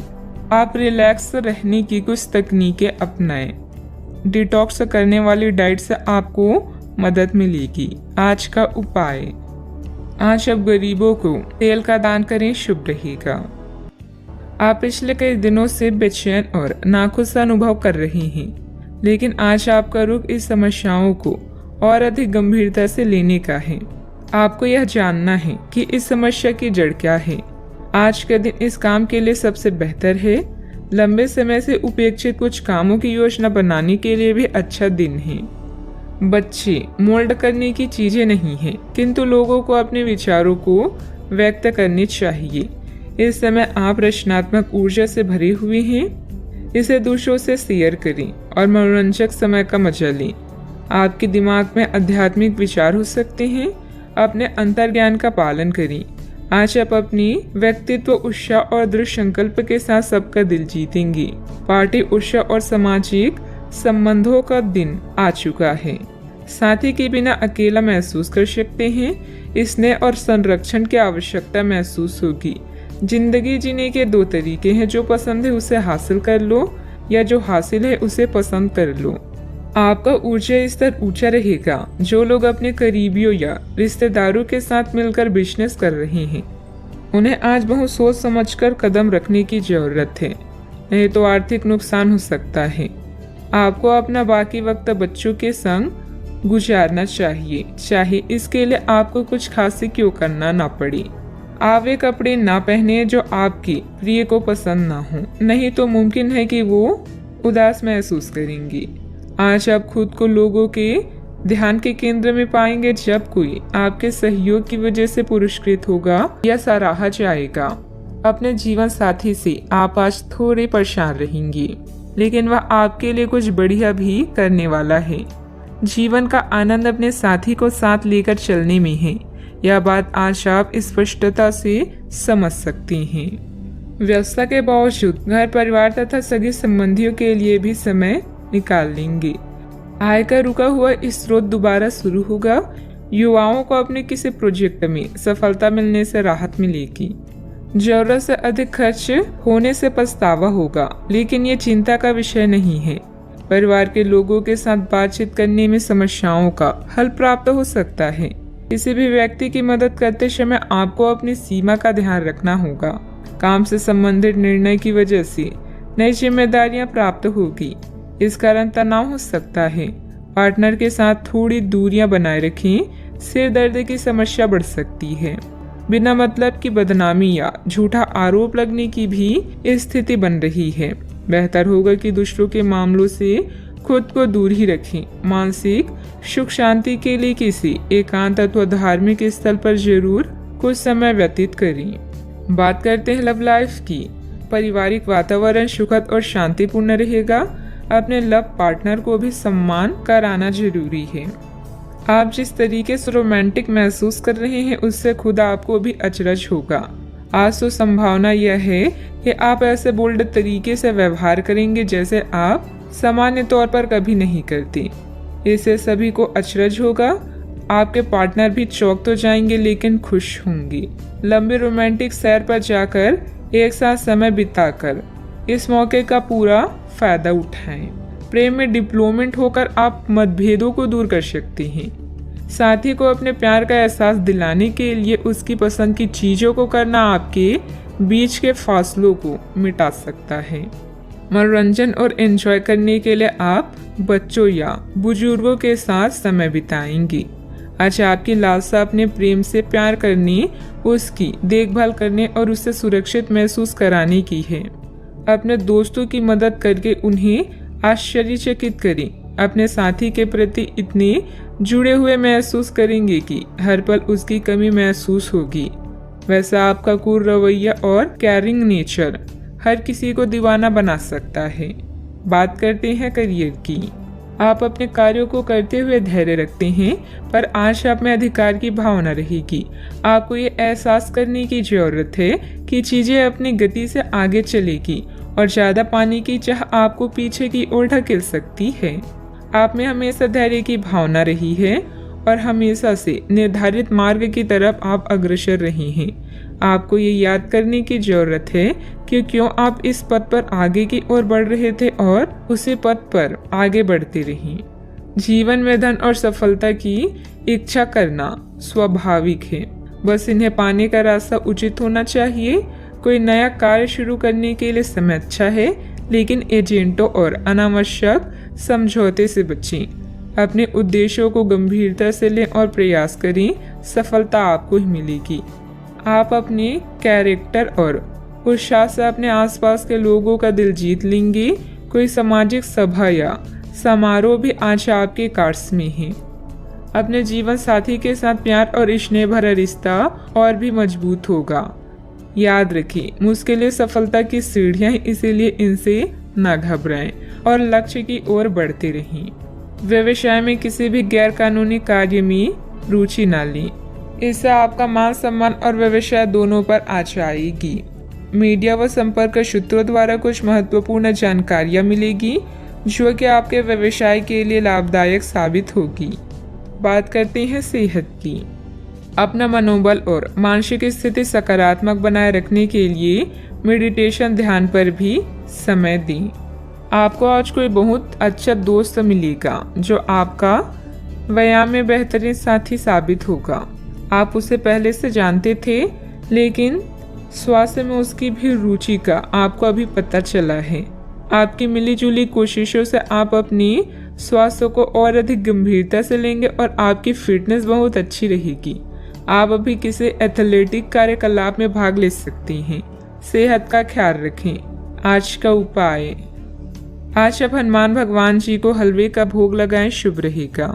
आप रिलैक्स रहने की कुछ तकनीकें अपनाएं। डिटॉक्स करने वाली डाइट से आपको मदद मिलेगी। आज का उपाय, आज आप गरीबों को तेल का दान करें, शुभ रहेगा। आप पिछले कई दिनों से बेचैन और नाखुश अनुभव कर रहे हैं, लेकिन आज आपका रुख इस समस्याओं को और अधिक गंभीरता से लेने का है। आपको यह जानना है कि इस समस्या की जड़ क्या है। आज का दिन इस काम के लिए सबसे बेहतर है। लंबे समय से उपेक्षित कुछ कामों की योजना बनाने के लिए भी अच्छा दिन है। बच्चे मोल्ड करने की चीजें नहीं हैं, किंतु लोगों को अपने विचारों को व्यक्त करने चाहिए। इस समय आप रचनात्मक ऊर्जा से भरे हुए हैं। इसे दूसरों से शेयर करें और मनोरंजक समय का मजा लें। आपके दिमाग में आध्यात्मिक विचार हो सकते हैं। अपने अंतर्ज्ञान का पालन करें। आज आप अपनी व्यक्तित्व, उत्साह और दृढ़ संकल्प के साथ सबका दिल जीतेंगे। पार्टी, उत्साह और सामाजिक संबंधों का दिन आ चुका है। साथी के बिना अकेला महसूस कर सकते हैं। स्नेह और संरक्षण की आवश्यकता महसूस होगी। जिंदगी जीने के दो तरीके हैं, जो पसंद है उसे हासिल कर लो या जो हासिल है उसे पसंद कर लो। आपका ऊर्जा स्तर ऊंचा रहेगा। जो लोग अपने करीबियों या रिश्तेदारों के साथ मिलकर बिजनेस कर रहे हैं, उन्हें आज बहुत सोच समझकर कदम रखने की जरूरत है, नहीं तो आर्थिक नुकसान हो सकता है। आपको अपना बाकी वक्त बच्चों के संग गुजारना चाहिए, चाहे इसके लिए आपको कुछ खासी क्यों करना ना पड़े। आप वे कपड़े ना पहने जो आपकी प्रिय को पसंद ना हो, नहीं तो मुमकिन है कि वो उदास महसूस करेंगी। आज आप खुद को लोगों के ध्यान के केंद्र में पाएंगे जब कोई आपके सहयोग की वजह से पुरस्कृत होगा या सराहा जाएगा। अपने जीवन साथी से आप आज थोड़े परेशान रहेंगी, लेकिन वह आपके लिए कुछ बढ़िया भी करने वाला है। जीवन का आनंद अपने साथी को साथ लेकर चलने में है। यह बात आज आप स्पष्टता से समझ सकती हैं। व्यस्तता के बावजूद घर, परिवार तथा सगे संबंधियों के लिए भी समय निकाल लेंगे। आय का रुका हुआ स्रोत दोबारा शुरू होगा। युवाओं को अपने किसी प्रोजेक्ट में सफलता मिलने से राहत मिलेगी। जरूरत से अधिक खर्च होने से पछतावा होगा, लेकिन ये चिंता का विषय नहीं है। परिवार के लोगों के साथ बातचीत करने में समस्याओं का हल प्राप्त हो सकता है। किसी भी व्यक्ति की मदद करते समय आपको अपनी सीमा का ध्यान रखना होगा। काम से संबंधित निर्णय की वजह से नई जिम्मेदारियां प्राप्त होगी, इस कारण तनाव हो सकता है। पार्टनर के साथ थोड़ी दूरियां बनाए रखें। सिर दर्द की समस्या बढ़ सकती है। बिना मतलब की बदनामी या झूठा आरोप लगने की भी स्थिति बन रही है। बेहतर होगा कि दूसरों के मामलों से खुद को दूर ही रखें। मानसिक सुख शांति के लिए किसी एकांत अथवा धार्मिक स्थल पर जरूर कुछ समय व्यतीत करें। बात करते हैं लव लाइफ की। पारिवारिक वातावरण सुखद और शांतिपूर्ण रहेगा। अपने लव पार्टनर को भी सम्मान कराना जरूरी है। आप जिस तरीके से रोमांटिक महसूस कर रहे हैं, उससे खुद आपको भी अचरज होगा। आज तो संभावना यह है कि आप ऐसे बोल्ड तरीके से व्यवहार करेंगे जैसे आप सामान्य तौर पर कभी नहीं करते। इससे सभी को अचरज होगा। आपके पार्टनर भी चौंक तो जाएंगे, लेकिन खुश होंगे। लंबे रोमांटिक सैर पर जाकर एक साथ समय बिताकर इस मौके का पूरा फायदा उठाएं। प्रेम में डिप्लोमेट होकर आप मतभेदों को दूर कर सकते हैं। साथी को अपने प्यार का एहसास दिलाने के लिए उसकी पसंद की चीजों को करना आपके बीच के फासलों को मिटा सकता है। मनोरंजन और एंजॉय करने के लिए आप बच्चों या बुजुर्गों के साथ समय बिताएंगी। आज आपकी लालसा अपने प्रेम से प्यार करने, उसकी देखभाल करने और उसे सुरक्षित महसूस कराने की है। अपने दोस्तों की मदद करके उन्हें आश्चर्यचकित करें। अपने साथी के प्रति इतने जुड़े हुए महसूस करेंगे कि हर पल उसकी कमी महसूस होगी। वैसा आपका कूल रवैया और केयरिंग नेचर हर किसी को दीवाना बना सकता है। बात करते हैं करियर की। आप अपने कार्यों को करते हुए धैर्य रखते हैं, पर आज आप में अधिकार की भावना रहेगी। आपको ये एहसास करने की जरूरत है कि चीजें अपनी गति से आगे चलेगी और ज्यादा पाने की चाह आपको पीछे की ओर ढकेल सकती है। आप में हमेशा धैर्य की भावना रही है और हमेशा से निर्धारित मार्ग की तरफ आप अग्रसर रहे हैं। आपको ये याद करने की जरूरत है कि क्यों आप इस पथ पर आगे की ओर बढ़ रहे थे और उसी पथ पर आगे बढ़ते रहें। जीवन में धन और सफलता की इच्छा करना स्वाभाविक है, बस इन्हें पाने का रास्ता उचित होना चाहिए। कोई नया कार्य शुरू करने के लिए समय अच्छा है, लेकिन एजेंटों और अनावश्यक समझौते से बचें। अपने उद्देश्यों को गंभीरता से लें और प्रयास करें, सफलता आपको ही मिलेगी। आप अपने कैरेक्टर और उत्साह से अपने आसपास के लोगों का दिल जीत लेंगे। कोई सामाजिक सभा या समारोह भी आज आपके कार्ड्स में है। अपने जीवन साथी के साथ प्यार और स्नेह भरा रिश्ता और भी मजबूत होगा। याद रखें, मुश्किलें सफलता की सीढ़ियां हैं, इसीलिए इनसे न घबराएं और लक्ष्य की ओर बढ़ते रहें। व्यवसाय में किसी भी गैर कानूनी कार्य में रुचि न लें, इससे आपका मान सम्मान और व्यवसाय दोनों पर आँच आएगी। मीडिया व संपर्क सूत्रों द्वारा कुछ महत्वपूर्ण जानकारियां मिलेगी जो कि आपके व्यवसाय के लिए लाभदायक साबित होगी। बात करते हैं सेहत की। अपना मनोबल और मानसिक स्थिति सकारात्मक बनाए रखने के लिए मेडिटेशन, ध्यान पर भी समय दें। आपको आज कोई बहुत अच्छा दोस्त मिलेगा जो आपका व्यायाम में बेहतरीन साथी साबित होगा। आप उसे पहले से जानते थे, लेकिन स्वास्थ्य में उसकी भी रुचि का आपको अभी पता चला है। आपकी मिलीजुली कोशिशों से आप अपनी स्वास्थ्य को और अधिक गंभीरता से लेंगे और आपकी फिटनेस बहुत अच्छी रहेगी। आप अभी किसी एथलेटिक कार्यकलाप में भाग ले सकते हैं। सेहत का ख्याल रखें। आज का उपाय, आज आप हनुमान भगवान जी को हलवे का भोग लगाएं, शुभ रहेगा।